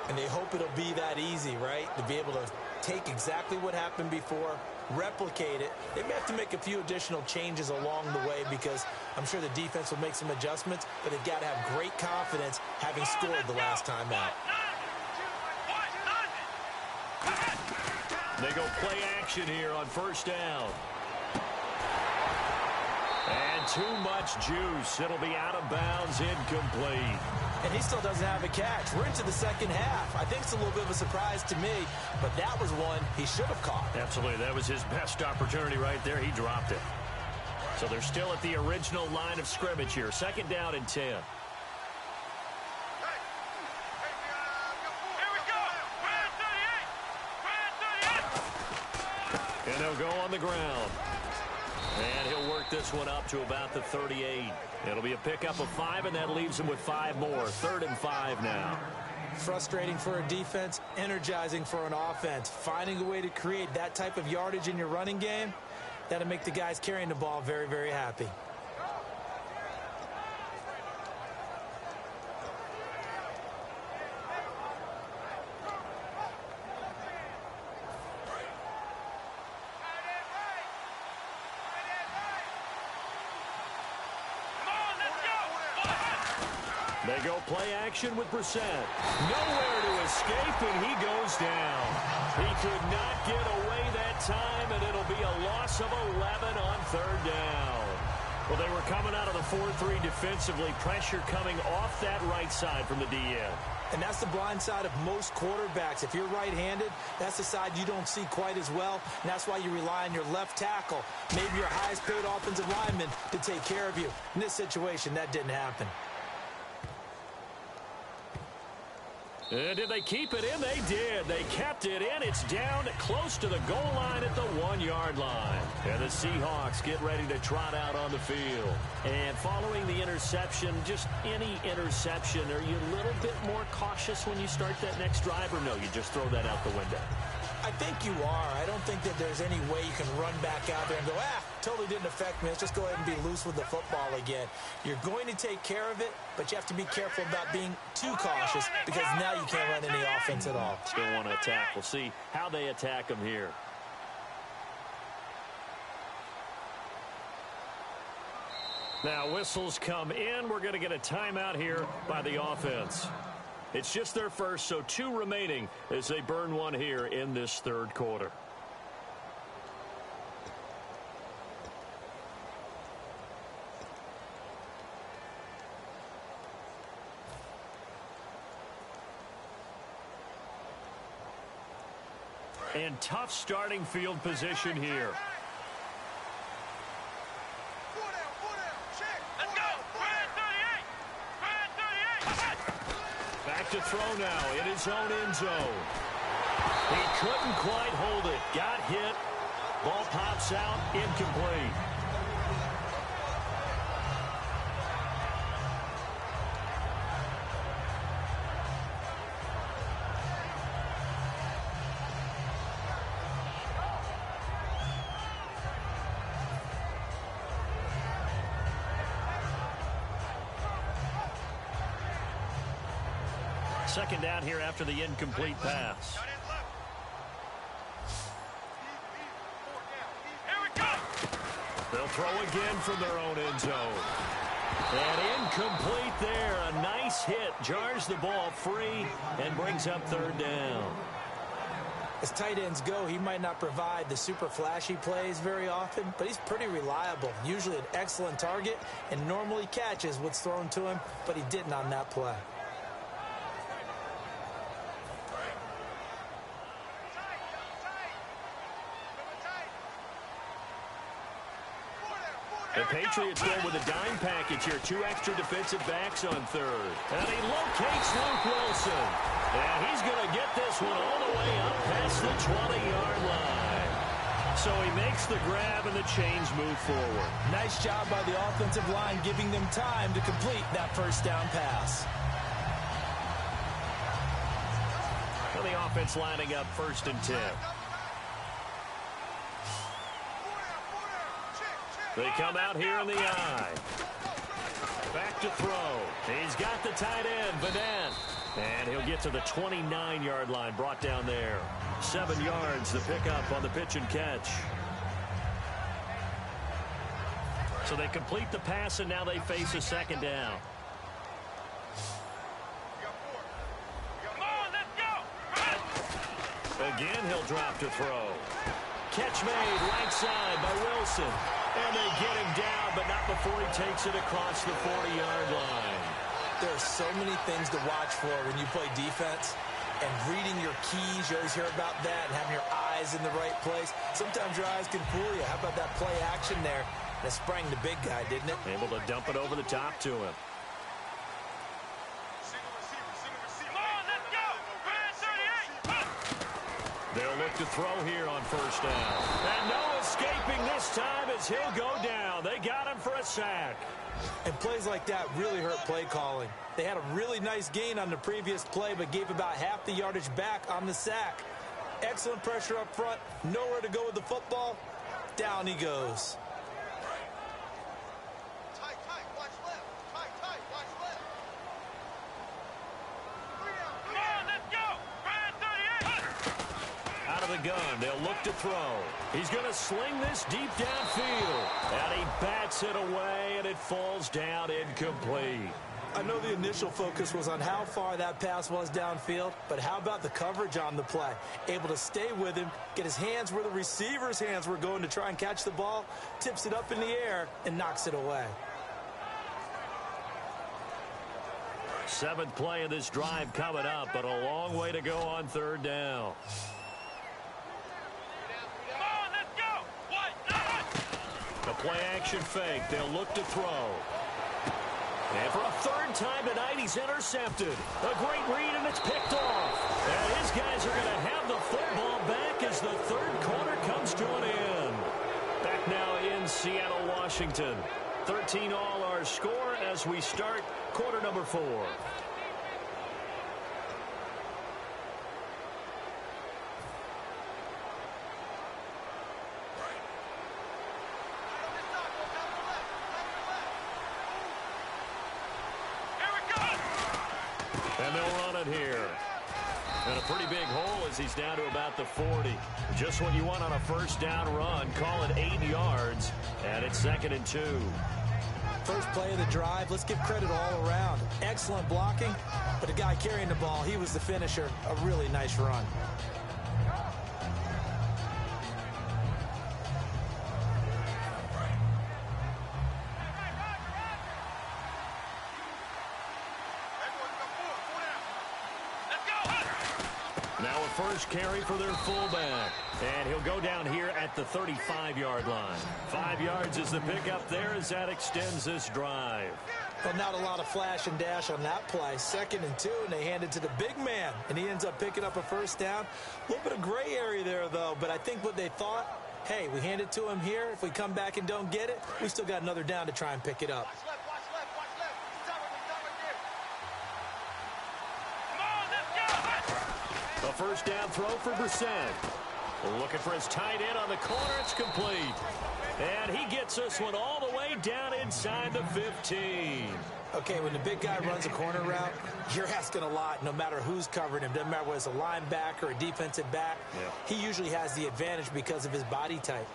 And they hope it'll be that easy, right? To be able to take exactly what happened before, replicate it. They may have to make a few additional changes along the way because I'm sure the defense will make some adjustments, but they've got to have great confidence having scored the last time out. They go play action here on 1st down. And too much juice. It'll be out of bounds, incomplete. And he still doesn't have a catch. We're into the second half. I think it's a little bit of a surprise to me, but that was one he should have caught. Absolutely. That was his best opportunity right there. He dropped it. So they're still at the original line of scrimmage here. 2nd down and 10. And they'll go on the ground. And he'll work this one up to about the 38. It'll be a pickup of 5, and that leaves him with 5 more. 3rd and 5 now. Frustrating for a defense, energizing for an offense. Finding a way to create that type of yardage in your running game, that'll make the guys carrying the ball very, very happy. They go play action with Brissett. Nowhere to escape, and he goes down. He could not get away that time, and it'll be a loss of 11 on 3rd down. Well, they were coming out of the 4-3 defensively. Pressure coming off that right side from the DN. And that's the blind side of most quarterbacks. If you're right-handed, that's the side you don't see quite as well. And that's why you rely on your left tackle, maybe your highest-paid offensive lineman, to take care of you. In this situation, that didn't happen. And did they keep it in? They did. They kept it in. It's down close to the goal line at the 1-yard line. And the Seahawks get ready to trot out on the field. And following the interception, just any interception, are you a little bit more cautious when you start that next drive, or no, you just throw that out the window? I think you are. I don't think that there's any way you can run back out there and go, totally didn't affect me. Let's just go ahead and be loose with the football again. You're going to take care of it, but you have to be careful about being too cautious because now you can't run any offense at all. Still want to attack. We'll see how they attack them here. Now whistles come in. We're going to get a timeout here by the offense. It's just their first, so 2 remaining as they burn one here in this 3rd quarter. And tough starting field position here. Back to throw now in his own end zone. He couldn't quite hold it. Got hit. Ball pops out. Incomplete. Second down here after the incomplete pass. They'll throw again from their own end zone. And incomplete there. A nice hit. Jars the ball free and brings up third down. As tight ends go, he might not provide the super flashy plays very often, but he's pretty reliable. Usually an excellent target and normally catches what's thrown to him, but he didn't on that play. The Patriots go with a dime package here. 2 extra defensive backs on third. And he locates Luke Wilson. And he's going to get this one all the way up past the 20-yard line. So he makes the grab and the chains move forward. Nice job by the offensive line giving them time to complete that first down pass. And the offense lining up 1st and 10. They come out here in the eye. Back to throw. He's got the tight end, Vanette. And he'll get to the 29-yard line, brought down there. 7 yards, the pickup on the pitch and catch. So they complete the pass, and now they face a second down. Again, he'll drop to throw. Catch made right side by Wilson. And they get him down, but not before he takes it across the 40-yard line. There are so many things to watch for when you play defense. And reading your keys, you always hear about that, and having your eyes in the right place. Sometimes your eyes can fool you. How about that play action there? That sprang the big guy, didn't it? Able to dump it over the top to him. They'll look to throw here on first down. And no escaping this time as he'll go down. They got him for a sack. And plays like that really hurt play calling. They had a really nice gain on the previous play, but gave about half the yardage back on the sack. Excellent pressure up front. Nowhere to go with the football. Down he goes. Gun. They'll look to throw. He's going to sling this deep downfield. And he bats it away, and it falls down incomplete. I know the initial focus was on how far that pass was downfield, but how about the coverage on the play? Able to stay with him, get his hands where the receiver's hands were going to try and catch the ball, tips it up in the air, and knocks it away. 7th play of this drive coming up, but a long way to go on third down. A play-action fake. They'll look to throw. And for a 3rd time tonight, he's intercepted. A great read, and it's picked off. And his guys are going to have the football back as the 3rd quarter comes to an end. Back now in Seattle, Washington. 13 all our score as we start quarter number 4. And they'll run it here. And a pretty big hole as he's down to about the 40. Just what you want on a first down run. Call it 8 yards. And it's 2nd and 2. First play of the drive. Let's give credit all around. Excellent blocking. But the guy carrying the ball, he was the finisher. A really nice run. First carry for their fullback. And he'll go down here at the 35-yard line. 5 yards is the pickup there as that extends this drive. Well, not a lot of flash and dash on that play. 2nd and 2, and they hand it to the big man. And he ends up picking up a first down. A little bit of gray area there, though. But I think what they thought, hey, we hand it to him here. If we come back and don't get it, we still got another down to try and pick it up. A first down throw for Brissett. Looking for his tight end on the corner. It's complete. And he gets this one all the way play down inside the 15. Okay, when the big guy runs a corner route, you're asking a lot no matter who's covering him. Doesn't matter whether it's a linebacker or a defensive back. Yeah. He usually has the advantage because of his body type.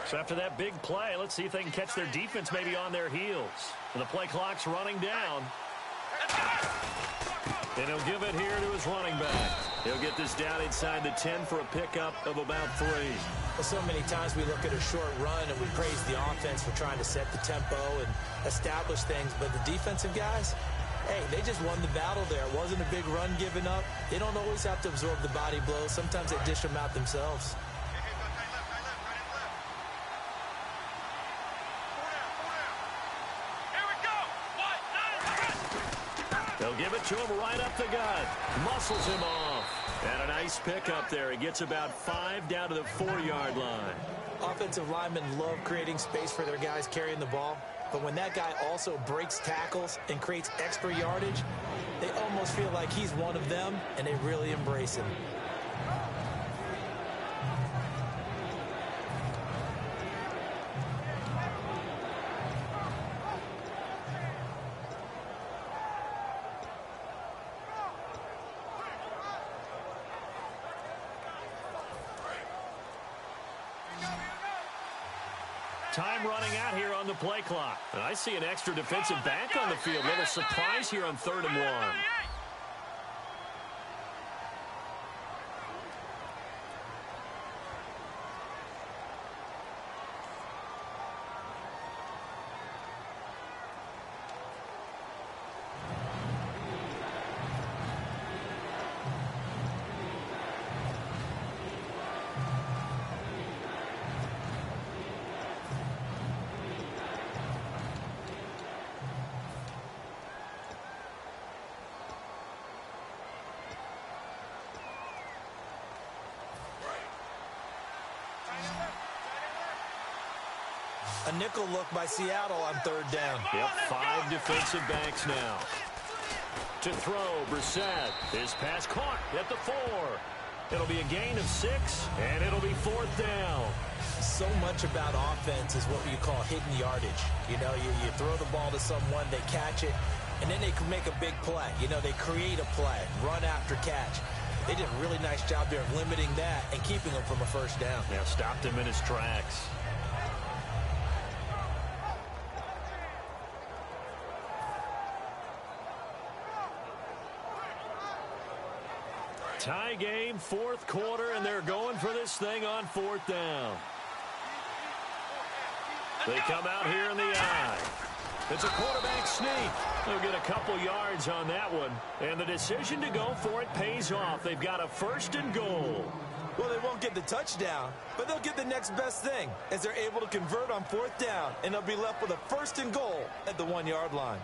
So after that big play, let's see if they can catch their defense maybe on their heels. And the play clock's running down. And he'll give it here to his running back. He'll get this down inside the 10 for a pickup of about 3. Well, so many times we look at a short run and we praise the offense for trying to set the tempo and establish things. But the defensive guys, hey, they just won the battle there. It wasn't a big run given up. They don't always have to absorb the body blows. Sometimes they dish them out themselves. They'll give it to him right up the gut. Muscles him off. And a nice pickup there. He gets about 5 down to the 4-yard line. Offensive linemen love creating space for their guys carrying the ball. But when that guy also breaks tackles and creates extra yardage, they almost feel like he's one of them, and they really embrace him. Time running out here on the play clock. And I see an extra defensive back on the field. Little surprise here on 3rd and 1. A nickel look by Seattle on 3rd down. Yep, 5 defensive backs now. To throw, Brissett. His pass caught at the 4. It'll be a gain of 6, and it'll be 4th down. So much about offense is what you call hidden yardage. You know, you throw the ball to someone, they catch it, and then they can make a big play. You know, they create a play, run after catch. They did a really nice job there of limiting that and keeping him from a 1st down. Yeah, stopped him in his tracks. Tie game, 4th quarter, and they're going for this thing on 4th down. They come out here in the eye. It's a quarterback sneak. They'll get a couple yards on that one. And the decision to go for it pays off. They've got a 1st and goal. Well, they won't get the touchdown, but they'll get the next best thing as they're able to convert on 4th down, and they'll be left with a 1st and goal at the 1-yard line.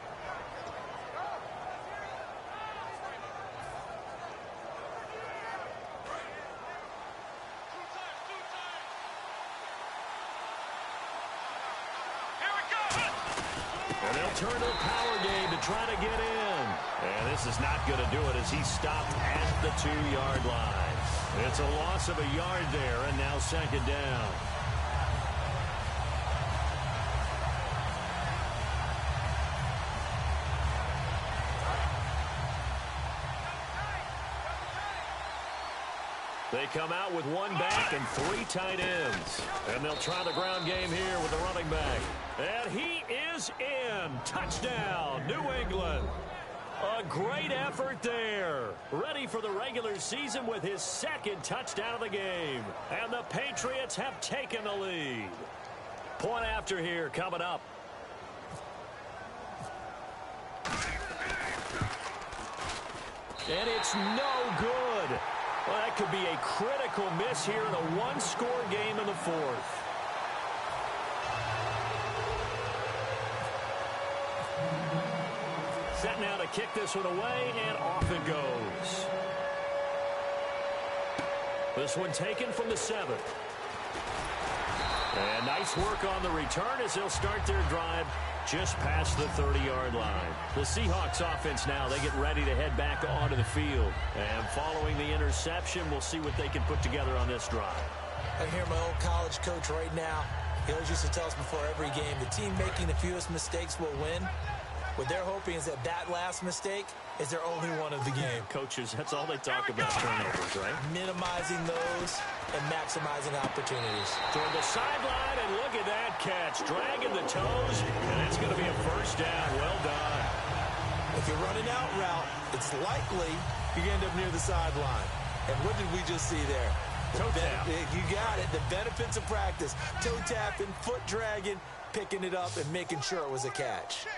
Turn to the power game to try to get in. And this is not going to do it as he's stopped at the 2-yard line. It's a loss of a yard there, and now 2nd down. They come out with 1 back and 3 tight ends. And they'll try the ground game here with the running back. And he is in. Touchdown, New England. A great effort there. Ready for the regular season with his 2nd touchdown of the game. And the Patriots have taken the lead. Point after here coming up. And it's no good. Well, that could be a critical miss here in a 1-score game in the 4th. Set now to kick this one away, and off it goes. This one taken from the 7th. And nice work on the return as they'll start their drive just past the 30-yard line. The Seahawks offense now, they get ready to head back onto the field. And following the interception, we'll see what they can put together on this drive. I hear my old college coach right now. He always used to tell us before every game, the team making the fewest mistakes will win. What they're hoping is that last mistake is their only one of the game. Coaches, that's all they talk about, turnovers, right? Minimizing those and maximizing opportunities. Toward the sideline, and look at that catch. Dragging the toes, and it's going to be a first down. Well done. If you're running out route, it's likely you're going to end up near the sideline. And what did we just see there? Toe tap. You got it. The benefits of practice. Toe tapping, foot dragging, picking it up, and making sure it was a catch.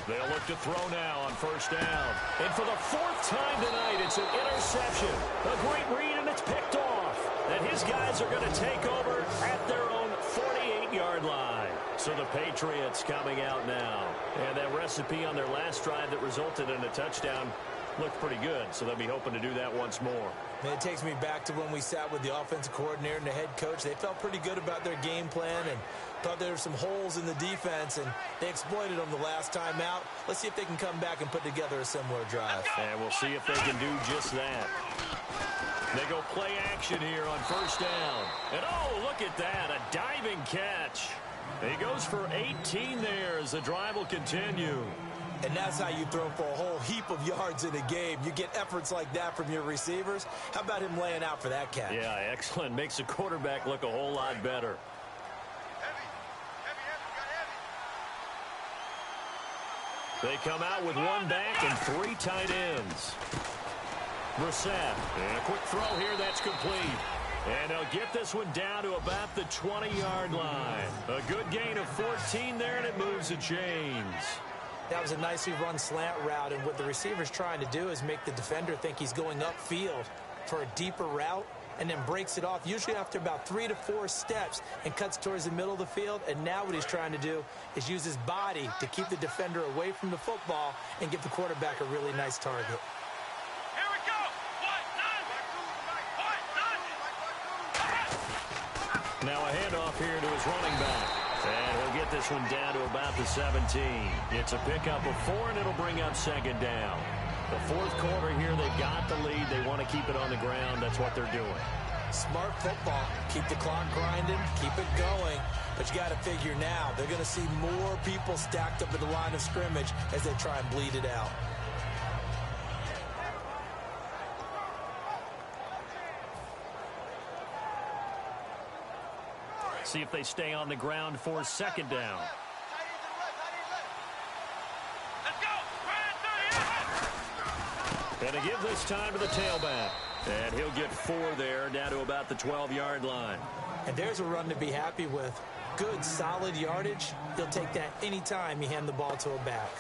They'll look to throw now on first down. And for the fourth time tonight, it's an interception. A great read, and it's picked off. And his guys are going to take over at their own 48-yard line. So the Patriots coming out now. And that recipe on their last drive that resulted in a touchdown looked pretty good. So they'll be hoping to do that once more. Man, it takes me back to when we sat with the offensive coordinator and the head coach. They felt pretty good about their game plan and thought there were some holes in the defense, and they exploited them the last time out. Let's see if they can come back and put together a similar drive. And we'll see if they can do just that. They go play action here on first down. And oh, look at that, a diving catch. He goes for 18 there as the drive will continue. And that's how you throw for a whole heap of yards in a game. You get efforts like that from your receivers. How about him laying out for that catch? Yeah, excellent. Makes the quarterback look a whole lot better. They come out with one back and three tight ends. Brissett, and a quick throw here that's complete. And they'll get this one down to about the 20-yard line. A good gain of 14 there, and it moves the chains. That was a nicely run slant route, and what the receiver's trying to do is make the defender think he's going upfield for a deeper route, and then breaks it off, usually after about 3 to 4 steps, and cuts towards the middle of the field. And now what he's trying to do is use his body to keep the defender away from the football and give the quarterback a really nice target. Here we go. Now a handoff here to his running back. And he'll get this one down to about the 17. It's a pickup of 4, and it'll bring up second down. The fourth quarter here, they've got the lead. They want to keep it on the ground. That's what they're doing. Smart football. Keep the clock grinding. Keep it going. But you got to figure now, they're going to see more people stacked up at the line of scrimmage as they try and bleed it out. See if they stay on the ground for second down. Let's go. And to give this time to the tailback. And he'll get 4 there, down to about the 12-yard line. And there's a run to be happy with. Good, solid yardage. He'll take that anytime you hand the ball to a back.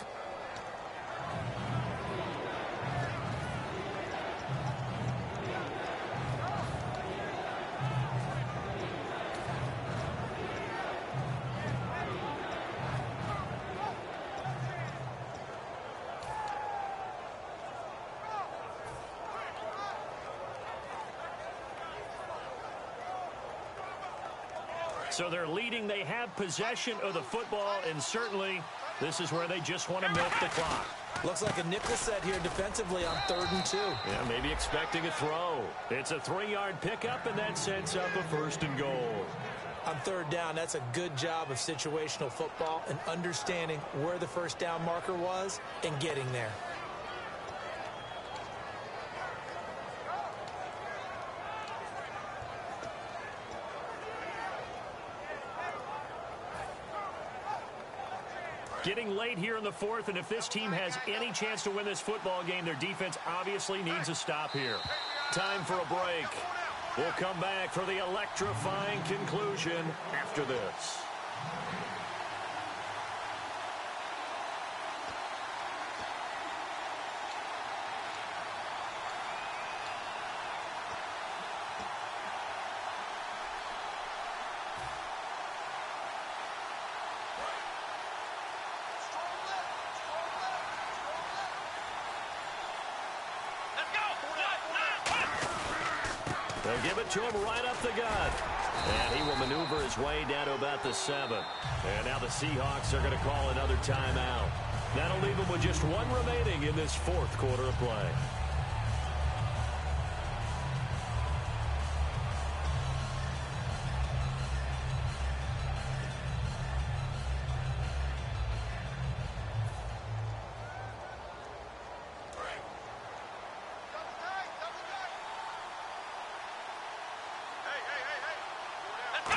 So they're leading. They have possession of the football, and certainly this is where they just want to milk the clock. Looks like a nickel set here defensively on 3rd and 2. Yeah, maybe expecting a throw. It's a 3-yard pickup, and that sets up a 1st and goal. On 3rd down, that's a good job of situational football and understanding where the first down marker was and getting there. Getting late here in the 4th, and if this team has any chance to win this football game, their defense obviously needs a stop here. Time for a break. We'll come back for the electrifying conclusion after this. They'll give it to him right up the gut. And he will maneuver his way down to about the 7. And now the Seahawks are going to call another timeout. That'll leave them with just one remaining in this fourth quarter of play.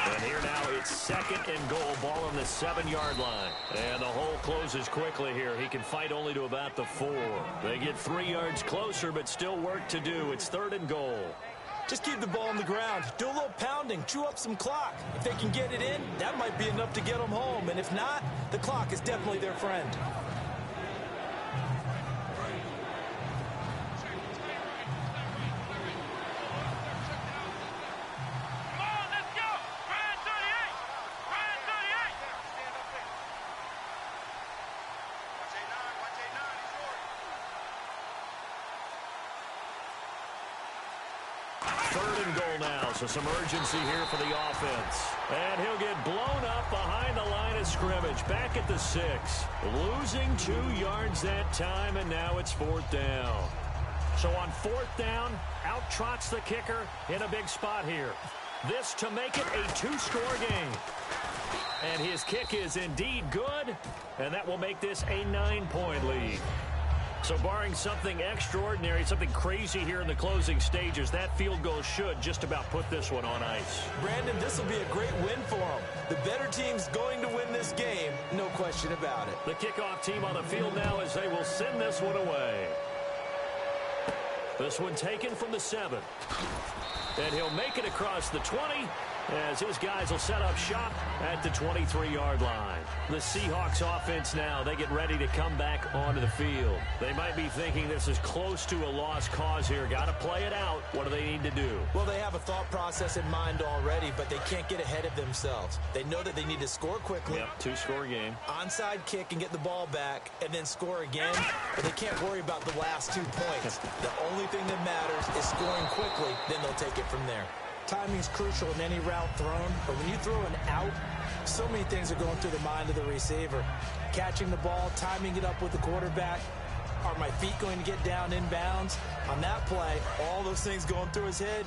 And here now it's 2nd and goal, ball on the 7-yard line. And the hole closes quickly here. He can fight only to about the 4. They get 3 yards closer, but still work to do. It's 3rd and goal. Just keep the ball on the ground. Do a little pounding. Chew up some clock. If they can get it in, that might be enough to get them home. And if not, the clock is definitely their friend. So some urgency here for the offense. And he'll get blown up behind the line of scrimmage. Back at the 6. Losing 2 yards that time, and now it's 4th down. So on 4th down, out trots the kicker in a big spot here. This to make it a 2-score game. And his kick is indeed good, and that will make this a 9-point lead. So barring something extraordinary, something crazy here in the closing stages, that field goal should just about put this one on ice. Brandon, this will be a great win for them. The better team's going to win this game, no question about it. The kickoff team on the field now as they will send this one away. This one taken from the 7. And he'll make it across the 20 as his guys will set up shop at the 23-yard line. The Seahawks offense now, they get ready to come back onto the field. They might be thinking this is close to a lost cause here. Got to play it out. What do they need to do? Well, they have a thought process in mind already, but they can't get ahead of themselves. They know that they need to score quickly. Yep, 2-score game. Onside kick and get the ball back and then score again, but they can't worry about the last 2 points. The only thing that matters is scoring quickly, then they'll take it from there. Timing's crucial in any route thrown, but when you throw an out, so many things are going through the mind of the receiver. Catching the ball, timing it up with the quarterback. Are my feet going to get down in bounds? On that play, all those things going through his head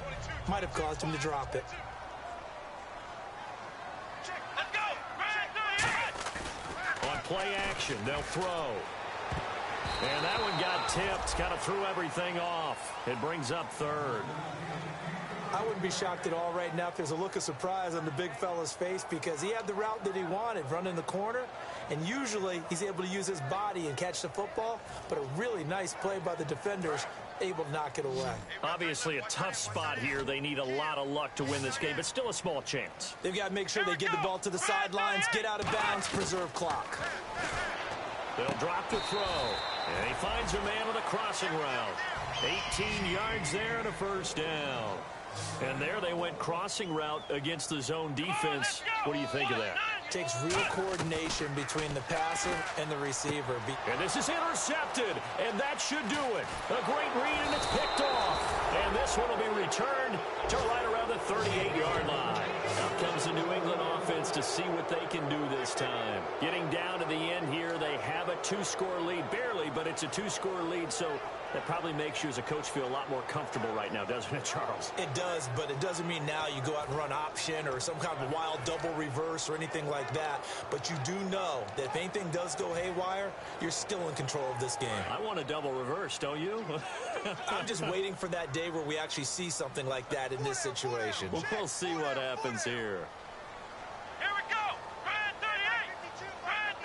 might have caused him to drop it. Let's go! On play action, they'll throw. And that one got tipped, kind of threw everything off. It brings up 3rd. I wouldn't be shocked at all right now if there's a look of surprise on the big fella's face because he had the route that he wanted, running the corner, and usually he's able to use his body and catch the football, but a really nice play by the defenders, able to knock it away. Obviously a tough spot here. They need a lot of luck to win this game, but still a small chance. They've got to make sure they get the ball to the sidelines, get out of bounds, preserve clock. They'll drop the throw, and he finds a man with a crossing route. 18 yards there and a 1st down. And there they went crossing route against the zone defense. What do you think of that? Takes real coordination between the passer and the receiver. And this is intercepted, and that should do it. A great read, and it's picked off. And this one will be returned to right around the 38-yard line. Out comes the New England offense to see what they can do this time. Getting down to the end here, they have a 2-score lead. Barely, but it's a 2-score lead, so that probably makes you as a coach feel a lot more comfortable right now, doesn't it, Charles? It does, but it doesn't mean now you go out and run option or some kind of wild double reverse or anything like that. But you do know that if anything does go haywire, you're still in control of this game. I want a double reverse, don't you? I'm just waiting for that day where we actually see something like that in this situation. Well, we'll see what happens here. Here we go! Red 38! Red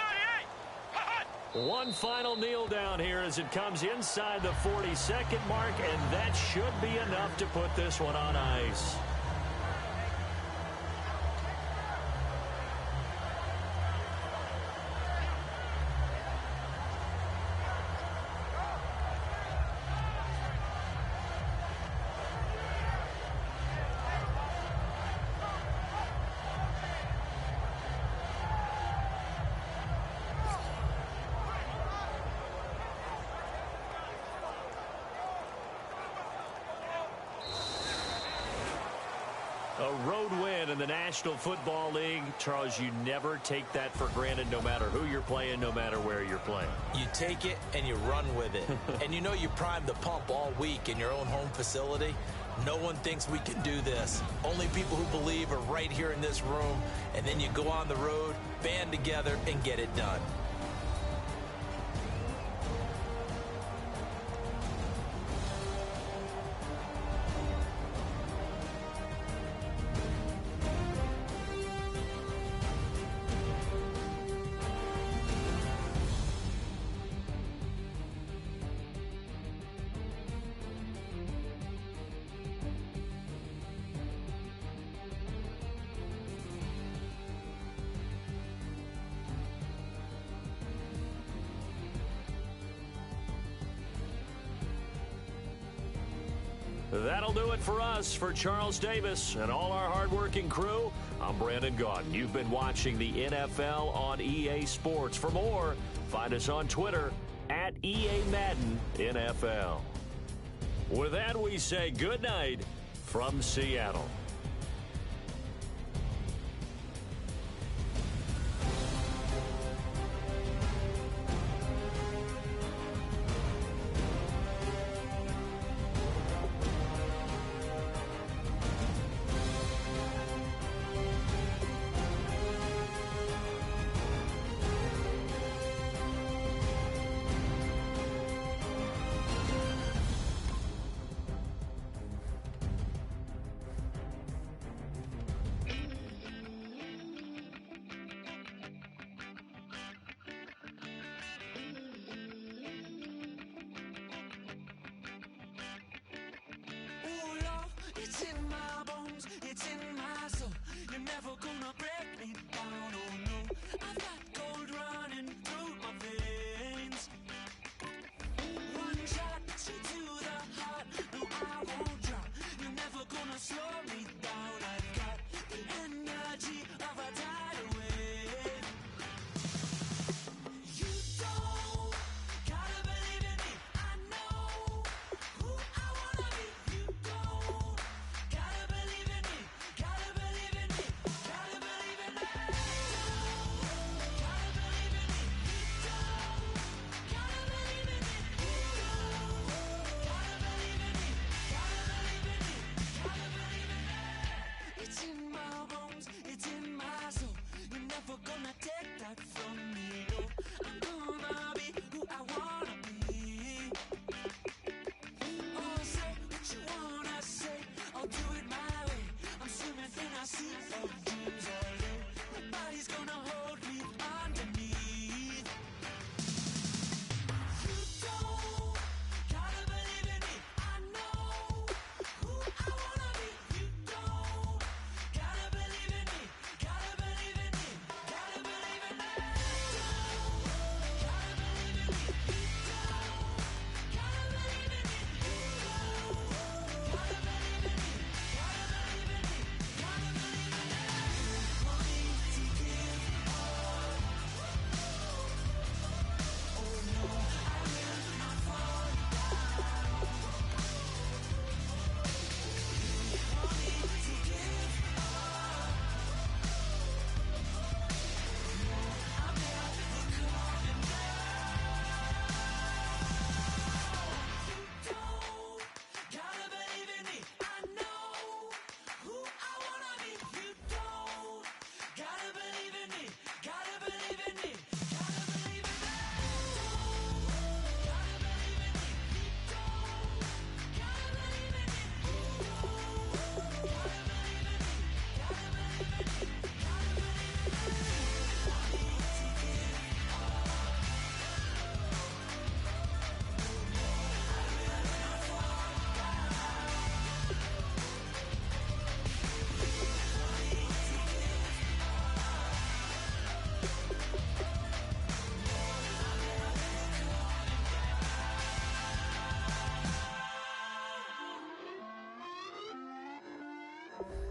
38! One final kneel down here as it comes inside the 40-second mark, and that should be enough to put this one on ice. in the National Football League, Charles, you never take that for granted no matter who you're playing, no matter where you're playing. You take it and you run with it. And you know you primed the pump all week in your own home facility. No one thinks we can do this. Only people who believe are right here in this room. And then you go on the road, band together, and get it done. That'll do it for us. For Charles Davis and all our hardworking crew, I'm Brandon Gaudin. You've been watching the NFL on EA Sports. For more, find us on Twitter at EA Madden NFL. With that, we say good night from Seattle. It's in my bones, it's in my soul. You're never gonna break me down, oh no. I've got gold running through my veins. One shot, straight to the heart. No, I won't drop. You're never gonna slow me down. I've got the energy of a tidal wave. You don't gotta believe in me. I know who I wanna be. You don't gotta believe in me. Gotta believe in me. Gotta believe in me. Gotta believe in me. You don't gotta believe in me. You don't gotta believe in me. Gotta believe in me. Gotta believe in me. It's in my bones. It's in my soul. You're never gonna take that from me. No, I'm gonna be who I wanna be. Oh, say what you wanna say. I'll do it my way. I'm swimming in a sea of dreams all day. Nobody's gonna hold me underneath. You don't gotta believe in me. I know who I wanna be. You don't gotta believe in me. Gotta believe in me. Gotta believe in me. Gotta believe in me. You don't gotta believe in me. You don't gotta believe in me. Gotta believe in me. Gotta believe in me. Money to give up. Oh no, I will not fall down. Money to give up. No, I'm never coming down. You don't gotta believe in me. I know who I wanna be. You don't gotta believe in me. Gotta believe in me. Gotta believe in me. Gotta believe in me. You don't gotta believe in me. You don't gotta believe in me. Gotta believe in me. Gotta believe in me. Money to give up. I will not fall down. Money to give up.